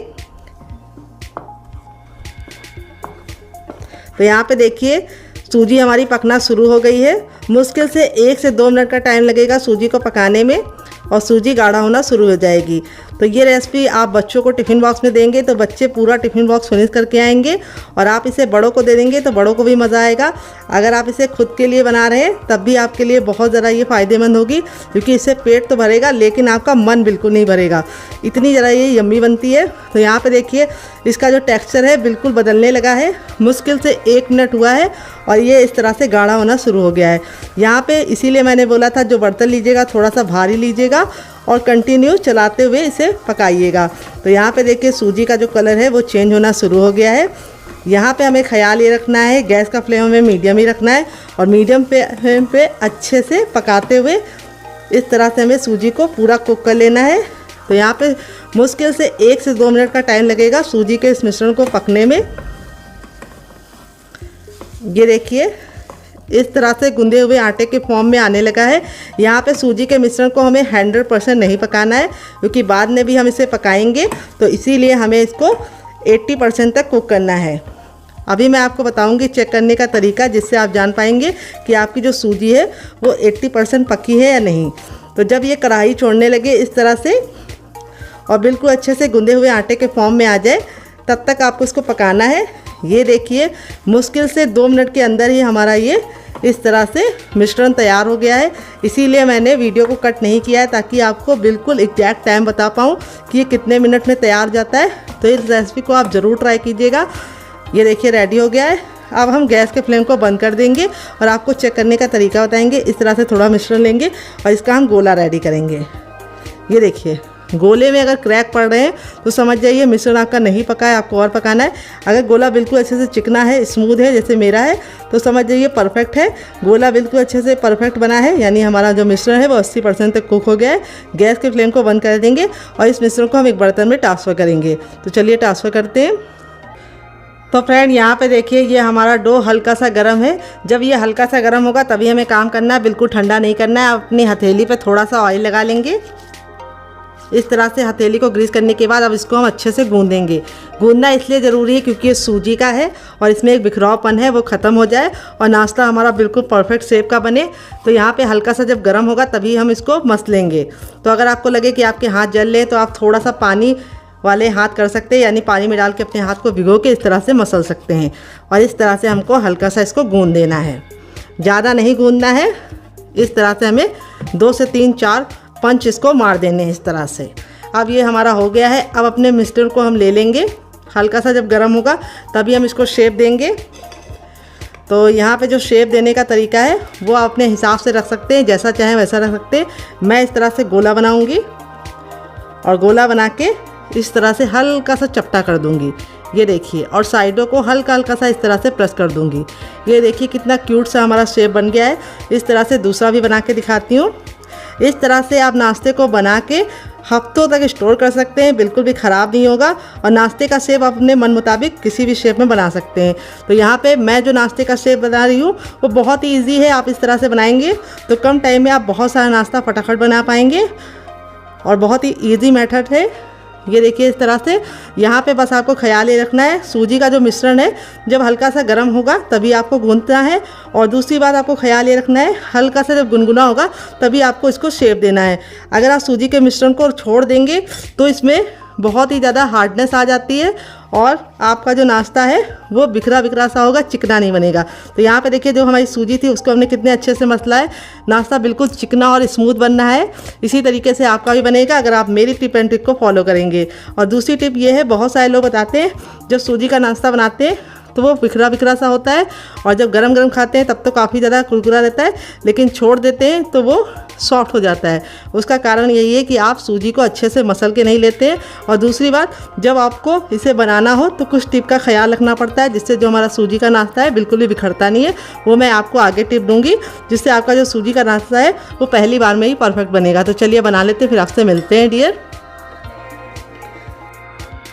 तो यहाँ पे देखिए सूजी हमारी पकना शुरू हो गई है। मुश्किल से 1 से 2 मिनट का टाइम लगेगा सूजी को पकाने में और सूजी गाढ़ा होना शुरू हो जाएगी। तो ये रेसिपी आप बच्चों को टिफ़िन बॉक्स में देंगे तो बच्चे पूरा टिफ़िन बॉक्स फिनिश करके आएंगे। और आप इसे बड़ों को दे देंगे तो बड़ों को भी मज़ा आएगा। अगर आप इसे खुद के लिए बना रहे हैं तब भी आपके लिए बहुत ज़्यादा ये फ़ायदेमंद होगी, क्योंकि इससे पेट तो भरेगा लेकिन आपका मन बिल्कुल नहीं भरेगा। इतनी ज़रा ये यम्मी बनती है। तो यहाँ पर देखिए इसका जो टेक्स्चर है बिल्कुल बदलने लगा है। मुश्किल से 1 मिनट हुआ है और ये इस तरह से गाढ़ा होना शुरू हो गया है। यहाँ पे इसीलिए मैंने बोला था जो बर्तन लीजिएगा थोड़ा सा भारी लीजिएगा और कंटिन्यू चलाते हुए इसे पकाइएगा। तो यहाँ पे देखिए सूजी का जो कलर है वो चेंज होना शुरू हो गया है। यहाँ पे हमें ख्याल ये रखना है गैस का फ्लेम हमें मीडियम ही रखना है और मीडियम फ्लेम पे अच्छे से पकाते हुए इस तरह से हमें सूजी को पूरा कुक कर लेना है। तो यहाँ पे मुश्किल से 1 से 2 मिनट का टाइम लगेगा सूजी के इस मिश्रण को पकने में। ये देखिए इस तरह से गूंदे हुए आटे के फॉर्म में आने लगा है। यहाँ पे सूजी के मिश्रण को हमें 100% नहीं पकाना है, क्योंकि बाद में भी हम इसे पकाएंगे। तो इसीलिए हमें इसको 80% तक कुक करना है। अभी मैं आपको बताऊंगी चेक करने का तरीका, जिससे आप जान पाएंगे कि आपकी जो सूजी है वो 80% पकी है या नहीं। तो जब ये कढ़ाई छोड़ने लगे इस तरह से और बिल्कुल अच्छे से गूंदे हुए आटे के फॉर्म में आ जाए तब तक आपको इसको पकाना है। ये देखिए मुश्किल से 2 मिनट के अंदर ही हमारा ये इस तरह से मिश्रण तैयार हो गया है। इसीलिए मैंने वीडियो को कट नहीं किया है ताकि आपको बिल्कुल एग्जैक्ट टाइम बता पाऊँ कि ये कितने मिनट में तैयार जाता है। तो इस रेसिपी को आप ज़रूर ट्राई कीजिएगा। ये देखिए रेडी हो गया है। अब हम गैस के फ्लेम को बंद कर देंगे और आपको चेक करने का तरीका बताएंगे। इस तरह से थोड़ा मिश्रण लेंगे और इसका हम गोला रेडी करेंगे। ये देखिए गोले में अगर क्रैक पड़ रहे हैं तो समझ जाइए मिश्रण आपका नहीं पका है, आपको और पकाना है। अगर गोला बिल्कुल अच्छे से चिकना है, स्मूथ है जैसे मेरा है, तो समझ जाइए परफेक्ट है। गोला बिल्कुल अच्छे से परफेक्ट बना है, यानी हमारा जो मिश्रण है वो 80% तक कुक हो गया है। गैस के फ्लेम को बंद कर देंगे और इस मिश्रण को हम एक बर्तन में ट्रांसफ़र करेंगे। तो चलिए ट्रांसफ़र करते हैं। तो फ्रेंड यहाँ पे देखिए ये हमारा डो हल्का सा गर्म है। जब ये हल्का सा गर्म होगा तभी हमें काम करना है, बिल्कुल ठंडा नहीं करना है। अपनी हथेली पे थोड़ा सा ऑयल लगा लेंगे। इस तरह से हथेली को ग्रीस करने के बाद अब इसको हम अच्छे से गूंदेंगे। गूंदना इसलिए ज़रूरी है क्योंकि ये सूजी का है और इसमें एक बिखरावपन है वो ख़त्म हो जाए और नाश्ता हमारा बिल्कुल परफेक्ट शेप का बने। तो यहाँ पे हल्का सा जब गर्म होगा तभी हम इसको मस लेंगे। तो अगर आपको लगे कि आपके हाथ जल लें तो आप थोड़ा सा पानी वाले हाथ कर सकते हैं, यानी पानी में डाल के अपने हाथ को भिगो के इस तरह से मसल सकते हैं। और इस तरह से हमको हल्का सा इसको गूंद देना है, ज़्यादा नहीं गूंदना है। इस तरह से हमें 2 से 3-4 पंच इसको मार देने हैं इस तरह से। अब ये हमारा हो गया है। अब अपने मिक्सचर को हम ले लेंगे। हल्का सा जब गर्म होगा तभी हम इसको शेप देंगे। तो यहाँ पे जो शेप देने का तरीका है वो आप अपने हिसाब से रख सकते हैं, जैसा चाहें वैसा रख सकते हैं। मैं इस तरह से गोला बनाऊंगी और गोला बना के इस तरह से हल्का सा चपटा कर दूंगी, ये देखिए, और साइडों को हल्का हल्का सा इस तरह से प्रेस कर दूंगी। ये देखिए कितना क्यूट सा हमारा शेप बन गया है। इस तरह से दूसरा भी बना के दिखाती हूँ। इस तरह से आप नाश्ते को बना के हफ्तों तक स्टोर कर सकते हैं, बिल्कुल भी ख़राब नहीं होगा। और नाश्ते का शेप आप अपने मन मुताबिक किसी भी शेप में बना सकते हैं। तो यहाँ पे मैं जो नाश्ते का शेप बना रही हूँ वो बहुत ही ईजी है। आप इस तरह से बनाएंगे तो कम टाइम में आप बहुत सारा नाश्ता फटाफट बना पाएंगे और बहुत ही ईजी मेथड है। ये देखिए इस तरह से। यहाँ पे बस आपको ख्याल ये रखना है, सूजी का जो मिश्रण है जब हल्का सा गर्म होगा तभी आपको गूंथना है। और दूसरी बात आपको ख्याल ये रखना है, हल्का सा जब गुनगुना होगा तभी आपको इसको शेप देना है। अगर आप सूजी के मिश्रण को छोड़ देंगे तो इसमें बहुत ही ज़्यादा हार्डनेस आ जाती है और आपका जो नाश्ता है वो बिखरा बिखरा सा होगा, चिकना नहीं बनेगा। तो यहाँ पे देखिए जो हमारी सूजी थी उसको हमने कितने अच्छे से मसला है। नाश्ता बिल्कुल चिकना और स्मूथ बनना है। इसी तरीके से आपका भी बनेगा अगर आप मेरी टिप एंड ट्रिक को फॉलो करेंगे। और दूसरी टिप ये है, बहुत सारे लोग बताते हैं जब सूजी का नाश्ता बनाते हैं तो वो बिखरा बिखरा सा होता है और जब गरम गरम खाते हैं तब तो काफ़ी ज़्यादा कुरकुरा रहता है, लेकिन छोड़ देते हैं तो वो सॉफ्ट हो जाता है। उसका कारण यही है कि आप सूजी को अच्छे से मसल के नहीं लेते हैं। और दूसरी बात, जब आपको इसे बनाना हो तो कुछ टिप का ख्याल रखना पड़ता है जिससे जो हमारा सूजी का नाश्ता है बिल्कुल भी बिखरता नहीं है। वो मैं आपको आगे टिप दूंगी जिससे आपका जो सूजी का नाश्ता है वो पहली बार में ही परफेक्ट बनेगा। तो चलिए बना लेते हैं, फिर आपसे मिलते हैं डियर।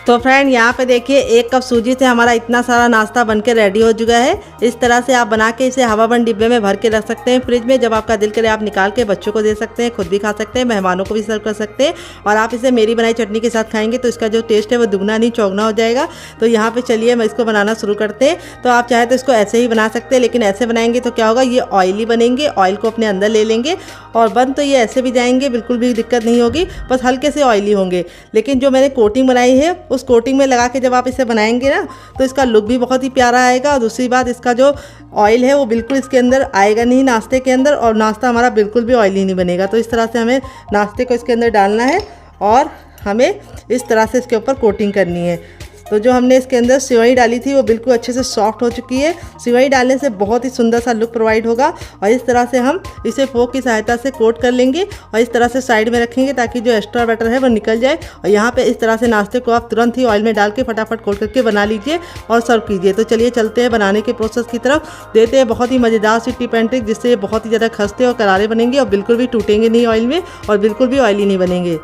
तो फ्रेंड यहाँ पे देखिए 1 कप सूजी से हमारा इतना सारा नाश्ता बनके रेडी हो चुका है। इस तरह से आप बना के इसे हवाबंद डिब्बे में भर के रख सकते हैं फ्रिज में। जब आपका दिल करे आप निकाल के बच्चों को दे सकते हैं, खुद भी खा सकते हैं, मेहमानों को भी सर्व कर सकते हैं। और आप इसे मेरी बनाई चटनी के साथ खाएंगे तो इसका जो टेस्ट है वो दुगना नहीं चौगुना हो जाएगा। तो यहाँ पे चलिए मैं इसको बनाना शुरू करते हैं। तो आप चाहे तो इसको ऐसे ही बना सकते हैं, लेकिन ऐसे बनाएंगे तो क्या होगा, ये ऑयली बनेंगे, ऑयल को अपने अंदर ले लेंगे और बन तो ये ऐसे भी जाएंगे, बिल्कुल भी दिक्कत नहीं होगी, बस हल्के से ऑयली होंगे। लेकिन जो मैंने कोटिंग बनाई है उस कोटिंग में लगा जब आप इसे बनाएंगे ना तो इसका लुक भी बहुत ही प्यारा आएगा। और दूसरी बात, इसका जो ऑयल है वो बिल्कुल इसके अंदर आएगा नहीं नाश्ते के अंदर, और नाश्ता हमारा बिल्कुल भी ऑयली नहीं बनेगा। तो इस तरह से हमें नाश्ते को इसके अंदर डालना है और हमें इस तरह से इसके ऊपर कोटिंग करनी है। तो जो हमने इसके अंदर सेवई डाली थी वो बिल्कुल अच्छे से सॉफ्ट हो चुकी है। सेवई डालने से बहुत ही सुंदर सा लुक प्रोवाइड होगा। और इस तरह से हम इसे फोक की सहायता से कोट कर लेंगे और इस तरह से साइड में रखेंगे ताकि जो एक्स्ट्रा बैटर है वो निकल जाए। और यहाँ पे इस तरह से नाश्ते को आप तुरंत ही ऑयल में डाल के फटाफट कोट करके बना लीजिए और सर्व कीजिए। तो चलिए चलते हैं बनाने के प्रोसेस की तरफ। देते हैं बहुत ही मज़ेदार सी टिप एंड ट्रिक जिससे ये बहुत ही ज़्यादा खस्ते और करारे बनेंगे और बिल्कुल भी टूटेंगे नहीं ऑयल में और बिल्कुल भी ऑयली नहीं बनेंगे।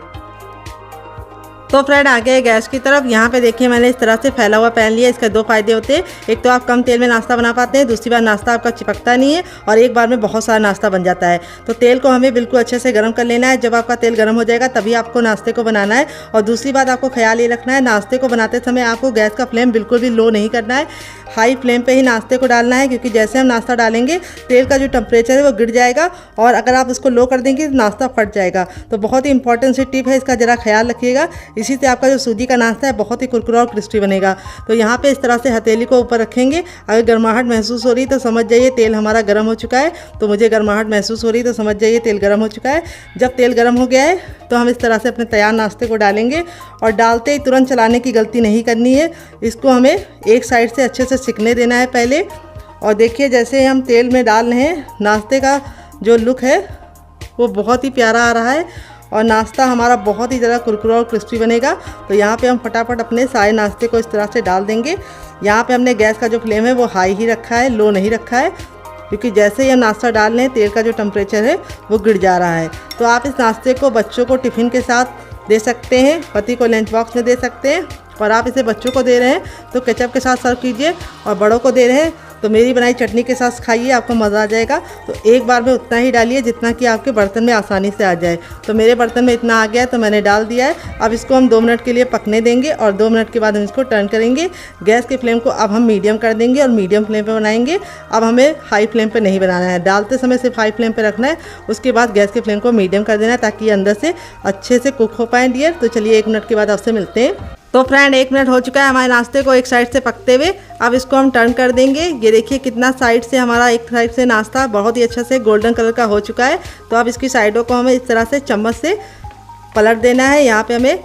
तो फ्रेंड आ गए गैस की तरफ। यहाँ पे देखिए मैंने इस तरह से फैला हुआ पैन लिया। इसके 2 फायदे होते हैं, एक तो आप कम तेल में नाश्ता बना पाते हैं, दूसरी बार नाश्ता आपका चिपकता नहीं है और एक बार में बहुत सारा नाश्ता बन जाता है। तो तेल को हमें बिल्कुल अच्छे से गर्म कर लेना है। जब आपका तेल गर्म हो जाएगा तभी आपको नाश्ते को बनाना है। और दूसरी बात आपको ख्याल ये रखना है, नाश्ते को बनाते समय आपको गैस का फ्लेम बिल्कुल भी लो नहीं करना है, हाई फ्लेम पे ही नाश्ते को डालना है, क्योंकि जैसे हम नाश्ता डालेंगे तेल का जो टेम्परेचर है वो गिर जाएगा और अगर आप उसको लो कर देंगे तो नाश्ता फट जाएगा। तो बहुत ही इंपॉर्टेंट सी टिप है, इसका ज़रा ख्याल रखिएगा। इसी से आपका जो सूजी का नाश्ता है बहुत ही कुरकुरा और क्रिस्पी बनेगा। तो यहाँ पे इस तरह से हथेली को ऊपर रखेंगे। अगर गर्माहट महसूस हो रही तो समझ जाइए तेल हमारा गर्म हो चुका है। तो मुझे गर्माहट महसूस हो रही तो समझ जाइए तेल गर्म हो चुका है। जब तेल गर्म हो गया है तो हम इस तरह से अपने तैयार नाश्ते को डालेंगे और डालते ही तुरंत चलाने की गलती नहीं करनी है। इसको हमें एक साइड से अच्छे से सिकने देना है पहले। और देखिए जैसे हम तेल में डाल रहे हैं, नाश्ते का जो लुक है वो बहुत ही प्यारा आ रहा है और नाश्ता हमारा बहुत ही ज़्यादा कुरकुरा और क्रिस्पी बनेगा। तो यहाँ पे हम फटाफट अपने सारे नाश्ते को इस तरह से डाल देंगे। यहाँ पे हमने गैस का जो फ्लेम है वो हाई ही रखा है, लो नहीं रखा है, क्योंकि जैसे ही हम नाश्ता डाल रहे हैं तेल का जो टेम्परेचर है वो गिर जा रहा है। तो आप इस नाश्ते को बच्चों को टिफ़िन के साथ दे सकते हैं, पति को लंच बॉक्स में दे सकते हैं, और आप इसे बच्चों को दे रहे हैं तो केचप के साथ सर्व कीजिए, और बड़ों को दे रहे हैं तो मेरी बनाई चटनी के साथ खाइए, आपको मज़ा आ जाएगा। तो एक बार में उतना ही डालिए जितना कि आपके बर्तन में आसानी से आ जाए। तो मेरे बर्तन में इतना आ गया है तो मैंने डाल दिया है। अब इसको हम 2 मिनट के लिए पकने देंगे और 2 मिनट के बाद हम इसको टर्न करेंगे। गैस की फ्लेम को अब हम मीडियम कर देंगे और मीडियम फ्लेम पे बनाएंगे। अब हमें हाई फ्लेम पे नहीं बनाना है, डालते समय सिर्फ हाई फ्लेम पे रखना है, उसके बाद गैस की फ्लेम को मीडियम कर देना है ताकि ये अंदर से अच्छे से कुक हो पाए डियर। तो चलिए 1 मिनट के बाद आपसे मिलते हैं। तो फ्रेंड 1 मिनट हो चुका है हमारे नाश्ते को एक साइड से पकते हुए। अब इसको हम टर्न कर देंगे। ये देखिए कितना साइड से हमारा एक साइड से नाश्ता बहुत ही अच्छा से गोल्डन कलर का हो चुका है। तो अब इसकी साइडों को हमें इस तरह से चम्मच से पलट देना है। यहाँ पे हमें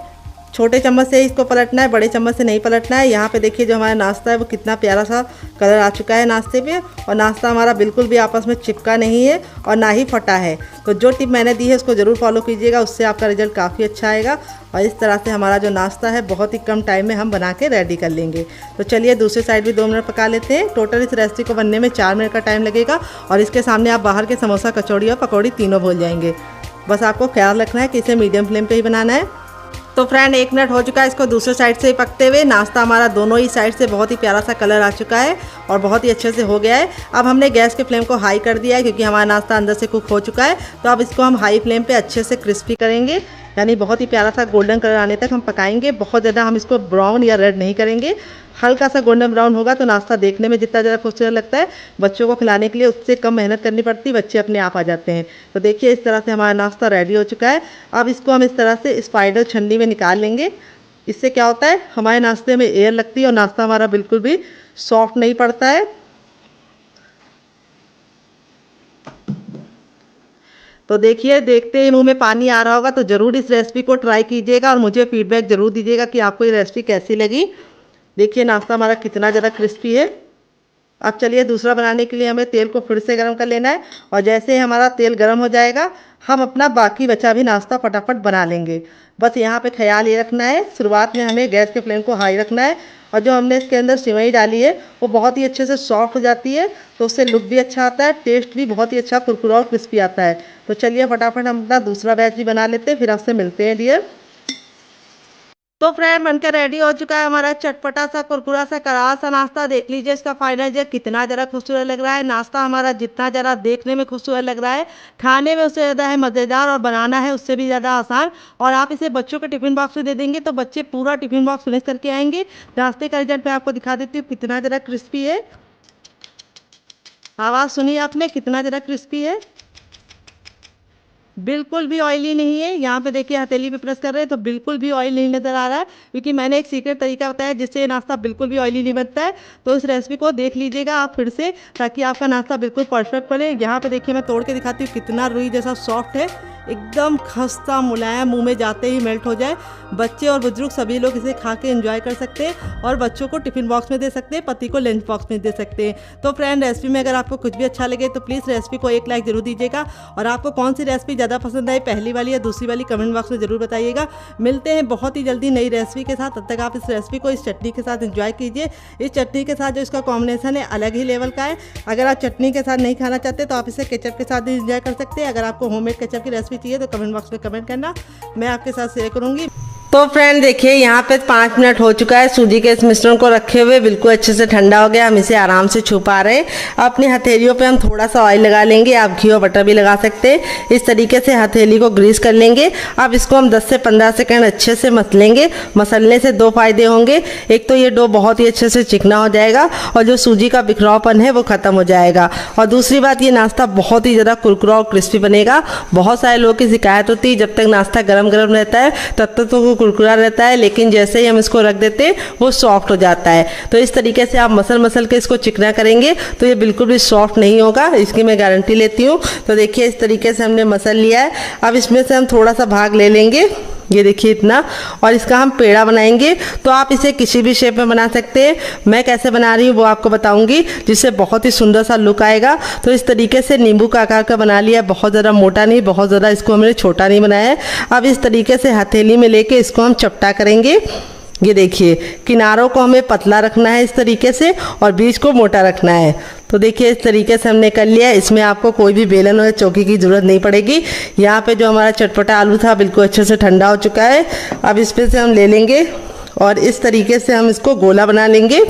छोटे चम्मच से इसको पलटना है, बड़े चम्मच से नहीं पलटना है। यहाँ पे देखिए जो हमारा नाश्ता है वो कितना प्यारा सा कलर आ चुका है नाश्ते पे, और नाश्ता हमारा बिल्कुल भी आपस में चिपका नहीं है और ना ही फटा है। तो जो टिप मैंने दी है उसको ज़रूर फॉलो कीजिएगा, उससे आपका रिजल्ट काफ़ी अच्छा आएगा। और इस तरह से हमारा जो नाश्ता है बहुत ही कम टाइम में हम बना के रेडी कर लेंगे। तो चलिए दूसरी साइड भी 2 मिनट पका लेते हैं। टोटल इस रेसिपी को बनने में 4 मिनट का टाइम लगेगा, और इसके सामने आप बाहर के समोसा, कचौड़ी और पकौड़ी तीनों भूल जाएंगे। बस आपको ख्याल रखना है कि इसे मीडियम फ्लेम पे ही बनाना है। तो फ्रेंड 1 मिनट हो चुका है इसको दूसरे साइड से पकते हुए। नाश्ता हमारा दोनों ही साइड से बहुत ही प्यारा सा कलर आ चुका है और बहुत ही अच्छे से हो गया है। अब हमने गैस के फ्लेम को हाई कर दिया है क्योंकि हमारा नाश्ता अंदर से कुक हो चुका है। तो अब इसको हम हाई फ्लेम पे अच्छे से क्रिस्पी करेंगे, यानी बहुत ही प्यारा सा गोल्डन कलर आने तक हम पकाएंगे। बहुत ज़्यादा हम इसको ब्राउन या रेड नहीं करेंगे, हल्का सा गोल्डन ब्राउन होगा तो नाश्ता देखने में जितना ज़्यादा खूबसूरत लगता है, बच्चों को खिलाने के लिए उससे कम मेहनत करनी पड़ती, बच्चे अपने आप आ जाते हैं। तो देखिए इस तरह से हमारा नाश्ता रेडी हो चुका है। अब इसको हम इस तरह से स्पाइडर छन्नी में निकाल लेंगे। इससे क्या होता है, हमारे नाश्ते में एयर लगती है और नाश्ता हमारा बिल्कुल भी सॉफ्ट नहीं पड़ता है। तो देखिए देखते ही मुंह में पानी आ रहा होगा, तो ज़रूर इस रेसिपी को ट्राई कीजिएगा और मुझे फीडबैक ज़रूर दीजिएगा कि आपको ये रेसिपी कैसी लगी। देखिए नाश्ता हमारा कितना ज़्यादा क्रिस्पी है। अब चलिए दूसरा बनाने के लिए हमें तेल को फिर से गर्म कर लेना है, और जैसे ही हमारा तेल गर्म हो जाएगा हम अपना बाकी बचा भी नाश्ता फटाफट बना लेंगे। बस यहाँ पे ख्याल ये रखना है, शुरुआत में हमें गैस के फ्लेम को हाई रखना है, और जो हमने इसके अंदर सिवई डाली है वो बहुत ही अच्छे से सॉफ्ट हो जाती है, तो उससे लुक भी अच्छा आता है, टेस्ट भी बहुत ही अच्छा कुरकुरा और क्रिस्पी आता है। तो चलिए फटाफट हम अपना दूसरा बैच भी बना लेते हैं, फिर आपसे मिलते हैं डियर। तो फ्रेंड बनकर रेडी हो चुका है हमारा चटपटा सा कुरकुरा सा करारा सा नाश्ता। देख लीजिए इसका फाइनल रिजल्ट कितना ज़रा खूबसूरत लग रहा है। नाश्ता हमारा जितना ज़रा देखने में खूबसूरत लग रहा है, खाने में उससे ज़्यादा है मज़ेदार, और बनाना है उससे भी ज़्यादा आसान। और आप इसे बच्चों के टिफ़िन बॉक्स में दे देंगे तो बच्चे पूरा टिफ़िन बॉक्स फिनिश करके आएंगे। नाश्ते का रिजल्ट मैं आपको दिखा देती हूँ कितना ज़रा क्रिस्पी है। आवाज़ सुनिए आपने, कितना ज़रा क्रिस्पी है, बिल्कुल भी ऑयली नहीं है। यहाँ पे देखिए हथेली पे प्रेस कर रहे हैं तो बिल्कुल भी ऑयल नहीं नज़र आ रहा है, क्योंकि मैंने एक सीक्रेट तरीका बताया जिससे ये नाश्ता बिल्कुल भी ऑयली नहीं बनता है। तो इस रेसिपी को देख लीजिएगा आप फिर से, ताकि आपका नाश्ता बिल्कुल परफेक्ट बने। यहाँ पे देखिए मैं तोड़ के दिखाती हूँ कितना रुई जैसा सॉफ्ट है, एकदम खस्ता मुलायम, मुंह में जाते ही मेल्ट हो जाए। बच्चे और बुजुर्ग सभी लोग इसे खा के एंजॉय कर सकते हैं, और बच्चों को टिफ़िन बॉक्स में दे सकते हैं, पति को लंच बॉक्स में दे सकते हैं। तो फ्रेंड रेसिपी में अगर आपको कुछ भी अच्छा लगे तो प्लीज़ रेसिपी को एक लाइक जरूर दीजिएगा, और आपको कौन सी रेसिपी ज़्यादा पसंद आई, पहली वाली या दूसरी वाली, कमेंट बॉक्स में ज़रूर बताइएगा। मिलते हैं बहुत ही जल्दी नई रेसिपी के साथ, तब तक आप इस रेसिपी को इस चटनी के साथ एंजॉय कीजिए। इस चटनी के साथ जो इसका कॉम्बिनेशन है अलग ही लेवल का है। अगर आप चटनी के साथ नहीं खाना चाहते तो आप इसे केचप के साथ भी एंजॉय कर सकते हैं। अगर आपको होममेड केचप की रेसिपी चाहिए तो कमेंट बॉक्स में कमेंट करना, मैं आपके साथ शेयर करूंगी। तो फ्रेंड देखिए यहाँ पे 5 मिनट हो चुका है सूजी के इस मिश्रण को रखे हुए, बिल्कुल अच्छे से ठंडा हो गया। हम इसे आराम से छू पा रहे हैं। अपनी हथेलियों पे हम थोड़ा सा ऑयल लगा लेंगे, आप घी और बटर भी लगा सकते हैं। इस तरीके से हथेली को ग्रीस कर लेंगे। अब इसको हम 10 से 15 सेकंड अच्छे से मसलेंगे। मसलने से 2 फायदे होंगे, एक तो ये डो बहुत ही अच्छे से चिकना हो जाएगा और जो सूजी का बिखरावपन है वो खत्म हो जाएगा, और दूसरी बात ये नाश्ता बहुत ही ज़्यादा कुरकुरा और क्रिस्पी बनेगा। बहुत सारे लोगों की शिकायत होती है जब तक नाश्ता गर्म गर्म रहता है तब तक तो वो कुरकुरा रहता है, लेकिन जैसे ही हम इसको रख देते हैं वो सॉफ्ट हो जाता है। तो इस तरीके से आप मसल के इसको चिकना करेंगे तो ये बिल्कुल भी सॉफ्ट नहीं होगा, इसकी मैं गारंटी लेती हूँ। तो देखिए इस तरीके से हमने मसल लिया है। अब इसमें से हम थोड़ा सा भाग ले लेंगे, ये देखिए इतना, और इसका हम पेड़ा बनाएंगे। तो आप इसे किसी भी शेप में बना सकते हैं। मैं कैसे बना रही हूँ वो आपको बताऊंगी, जिससे बहुत ही सुंदर सा लुक आएगा। तो इस तरीके से नींबू का आकार का बना लिया, बहुत ज़्यादा मोटा नहीं, बहुत ज़्यादा इसको हमने छोटा नहीं बनाया है। अब इस तरीके से हथेली में लेके इसको हम चपटा करेंगे। ये देखिए किनारों को हमें पतला रखना है इस तरीके से, और बीच को मोटा रखना है। तो देखिए इस तरीके से हमने कर लिया। इसमें आपको कोई भी बेलन और चौकी की ज़रूरत नहीं पड़ेगी। यहाँ पे जो हमारा चटपटा आलू था बिल्कुल अच्छे से ठंडा हो चुका है। अब इस पे से हम ले लेंगे और इस तरीके से हम इसको गोला बना लेंगे,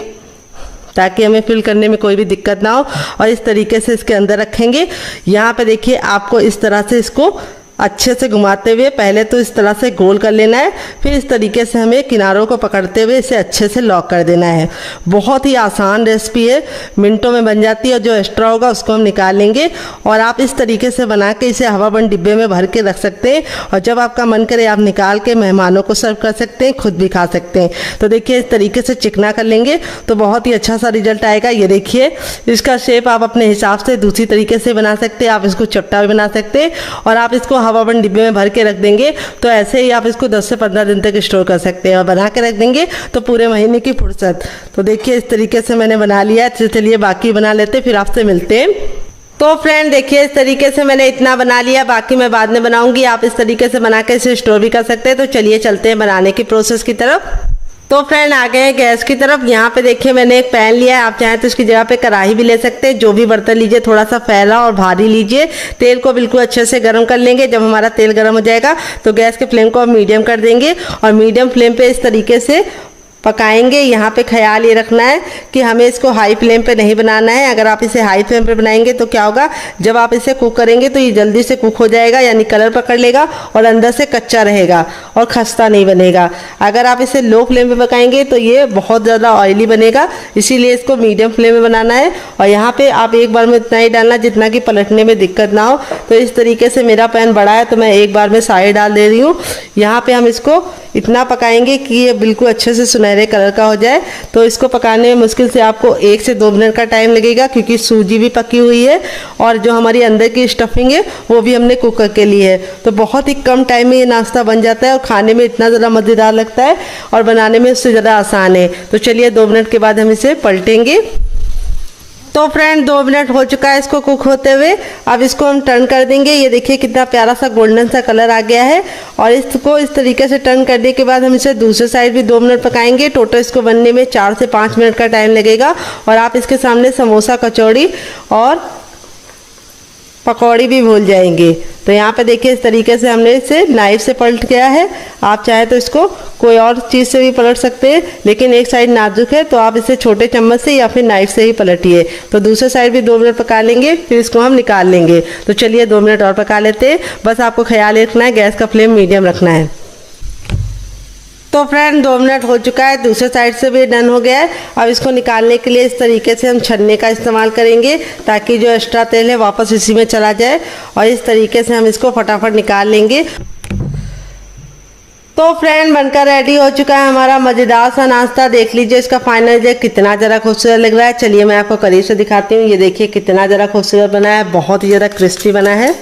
ताकि हमें फिल करने में कोई भी दिक्कत ना हो, और इस तरीके से इसके अंदर रखेंगे। यहाँ पे देखिए आपको इस तरह से इसको अच्छे से घुमाते हुए पहले तो इस तरह से गोल कर लेना है, फिर इस तरीके से हमें किनारों को पकड़ते हुए इसे अच्छे से लॉक कर देना है। बहुत ही आसान रेसिपी है, मिनटों में बन जाती है, और जो एक्स्ट्रा होगा उसको हम निकाल लेंगे। और आप इस तरीके से बना के इसे हवाबंद डिब्बे में भर के रख सकते हैं, और जब आपका मन करे आप निकाल के मेहमानों को सर्व कर सकते हैं, खुद भी खा सकते हैं। तो देखिए इस तरीके से चिकना कर लेंगे तो बहुत ही अच्छा सा रिजल्ट आएगा। ये देखिए इसका शेप आप अपने हिसाब से दूसरी तरीके से बना सकते हैं, आप इसको चपटा भी बना सकते हैं, और आप इसको हवाबंद डिब्बे में भर के रख देंगे तो ऐसे ही आप इसको 10 से 15 दिन तक स्टोर कर सकते हैं और बना के रख देंगे तो पूरे महीने की फुर्सत। तो देखिए इस तरीके से मैंने बना लिया है। तो चलिए बाकी बना लेते, फिर आपसे मिलते हैं। तो फ्रेंड देखिए इस तरीके से मैंने इतना बना लिया, बाकी मैं बाद में बनाऊंगी। आप इस तरीके से बना के इसे स्टोर भी कर सकते हैं। तो चलिए चलते हैं बनाने की प्रोसेस की तरफ। तो फ्रेंड आ गए हैं गैस की तरफ। यहाँ पे देखिए मैंने एक पैन लिया है, आप चाहें तो इसकी जगह पे कढ़ाई भी ले सकते हैं। जो भी बर्तन लीजिए थोड़ा सा फैला और भारी लीजिए। तेल को बिल्कुल अच्छे से गर्म कर लेंगे। जब हमारा तेल गर्म हो जाएगा तो गैस के फ्लेम को हम मीडियम कर देंगे और मीडियम फ्लेम पे इस तरीके से पकाएंगे। यहाँ पे ख्याल ये रखना है कि हमें इसको हाई फ्लेम पे नहीं बनाना है। अगर आप इसे हाई फ्लेम पे बनाएंगे तो क्या होगा, जब आप इसे कुक करेंगे तो ये जल्दी से कुक हो जाएगा, यानी कलर पकड़ लेगा और अंदर से कच्चा रहेगा और खस्ता नहीं बनेगा। अगर आप इसे लो फ्लेम पे पकाएंगे तो ये बहुत ज़्यादा ऑयली बनेगा, इसीलिए इसको मीडियम फ्लेम में बनाना है। और यहाँ पे आप एक बार में इतना ही डालना जितना कि पलटने में दिक्कत ना हो। तो इस तरीके से मेरा पैन बड़ा है तो मैं एक बार में सारे डाल दे रही हूँ। यहाँ पे हम इसको इतना पकाएंगे कि ये बिल्कुल अच्छे से सुनहरे कलर का हो जाए। तो इसको पकाने में मुश्किल से आपको 1 से 2 मिनट का टाइम लगेगा, क्योंकि सूजी भी पकी हुई है और जो हमारी अंदर की स्टफिंग है वो भी हमने कुक करके ली है। तो बहुत ही कम टाइम में ये नाश्ता बन जाता है और खाने में इतना ज़्यादा मज़ेदार लगता है और बनाने में उससे ज़्यादा आसान है। तो चलिए 2 मिनट के बाद हम इसे पलटेंगे। तो फ्रेंड 2 मिनट हो चुका है इसको कुक होते हुए। अब इसको हम टर्न कर देंगे। ये देखिए कितना प्यारा सा गोल्डन सा कलर आ गया है। और इसको इस तरीके से टर्न करने के बाद हम इसे दूसरे साइड भी 2 मिनट पकाएंगे। टोटल इसको बनने में 4 से 5 मिनट का टाइम लगेगा। और आप इसके सामने समोसा, कचौड़ी और पकौड़ी भी भूल जाएंगे। तो यहाँ पे देखिए इस तरीके से हमने इसे नाइफ से पलट गया है। आप चाहे तो इसको कोई और चीज़ से भी पलट सकते हैं, लेकिन एक साइड नाजुक है तो आप इसे छोटे चम्मच से या फिर नाइफ से ही पलटिए। तो दूसरे साइड भी 2 मिनट पका लेंगे, फिर इसको हम निकाल लेंगे। तो चलिए 2 मिनट और पका लेते हैं। बस आपको ख्याल रखना है गैस का फ्लेम मीडियम रखना है। तो फ्रेंड 2 मिनट हो चुका है, दूसरे साइड से भी डन हो गया है। अब इसको निकालने के लिए इस तरीके से हम छन्ने का इस्तेमाल करेंगे ताकि जो एक्स्ट्रा तेल है वापस इसी में चला जाए। और इस तरीके से हम इसको फटाफट निकाल लेंगे। तो फ्रेंड बनकर रेडी हो चुका है हमारा मज़ेदार सा नाश्ता। देख लीजिए इसका फाइनल रिजल्ट कितना ज़रा खूबसूरत लग रहा है। चलिए मैं आपको करीब से दिखाती हूँ। ये देखिए कितना ज़रा खूबसूरत बना है, बहुत ही ज़्यादा क्रिस्पी बना है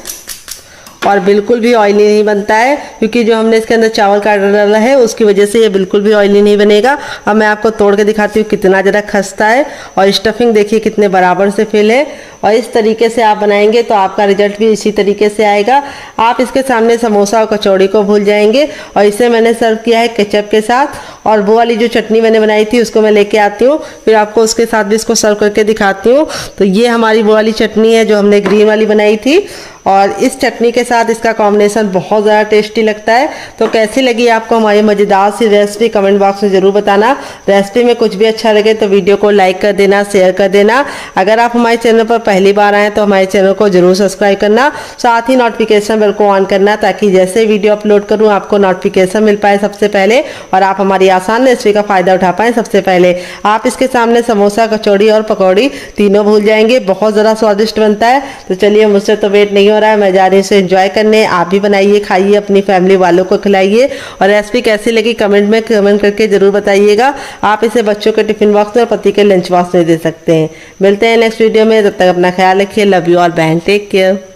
और बिल्कुल भी ऑयली नहीं बनता है, क्योंकि जो हमने इसके अंदर चावल का आटा डाला है उसकी वजह से ये बिल्कुल भी ऑयली नहीं बनेगा। अब मैं आपको तोड़ के दिखाती हूँ कितना ज़रा खस्ता है और स्टफिंग देखिए कितने बराबर से फिल है। और इस तरीके से आप बनाएंगे तो आपका रिजल्ट भी इसी तरीके से आएगा। आप इसके सामने समोसा और कचौड़ी को भूल जाएंगे। और इसे मैंने सर्व किया है केचप के साथ, और वो वाली जो चटनी मैंने बनाई थी उसको मैं लेके आती हूँ, फिर आपको उसके साथ भी इसको सर्व करके दिखाती हूँ। तो ये हमारी वो वाली चटनी है जो हमने ग्रीन वाली बनाई थी, और इस चटनी के साथ इसका कॉम्बिनेशन बहुत ज़्यादा टेस्टी लगता है। तो कैसी लगी आपको हमारी मज़ेदार सी रेसिपी कमेंट बॉक्स में ज़रूर बताना। रेसिपी में कुछ भी अच्छा लगे तो वीडियो को लाइक कर देना, शेयर कर देना। अगर आप हमारे चैनल पर पहली बार आएँ तो हमारे चैनल को ज़रूर सब्सक्राइब करना, साथ ही नोटिफिकेशन बेल को ऑन करना ताकि जैसे वीडियो अपलोड करूँ आपको नोटिफिकेशन मिल पाए सबसे पहले और आप हमारी आसान रेसिपी का फ़ायदा उठा पाएँ सबसे पहले। आप इसके सामने समोसा, कचौड़ी और पकौड़ी तीनों भूल जाएंगे, बहुत ज़्यादा स्वादिष्ट बनता है। तो चलिए मुझसे तो वेट नहीं हो रहा है, मैं जा रही हूँ इसे एंजॉय करने। आप भी बनाइए, खाइए, अपनी फैमिली वालों को खिलाइए। और रेसिपी कैसी लगी कमेंट में कमेंट करके ज़रूर बताइएगा। आप इसे बच्चों के टिफिन बॉक्स में और पति के लंच बॉक्स में दे सकते हैं। मिलते हैं नेक्स्ट वीडियो में, तब तक अपना ख्याल रखिए। लव यू ऑल, बहन, टेक केयर।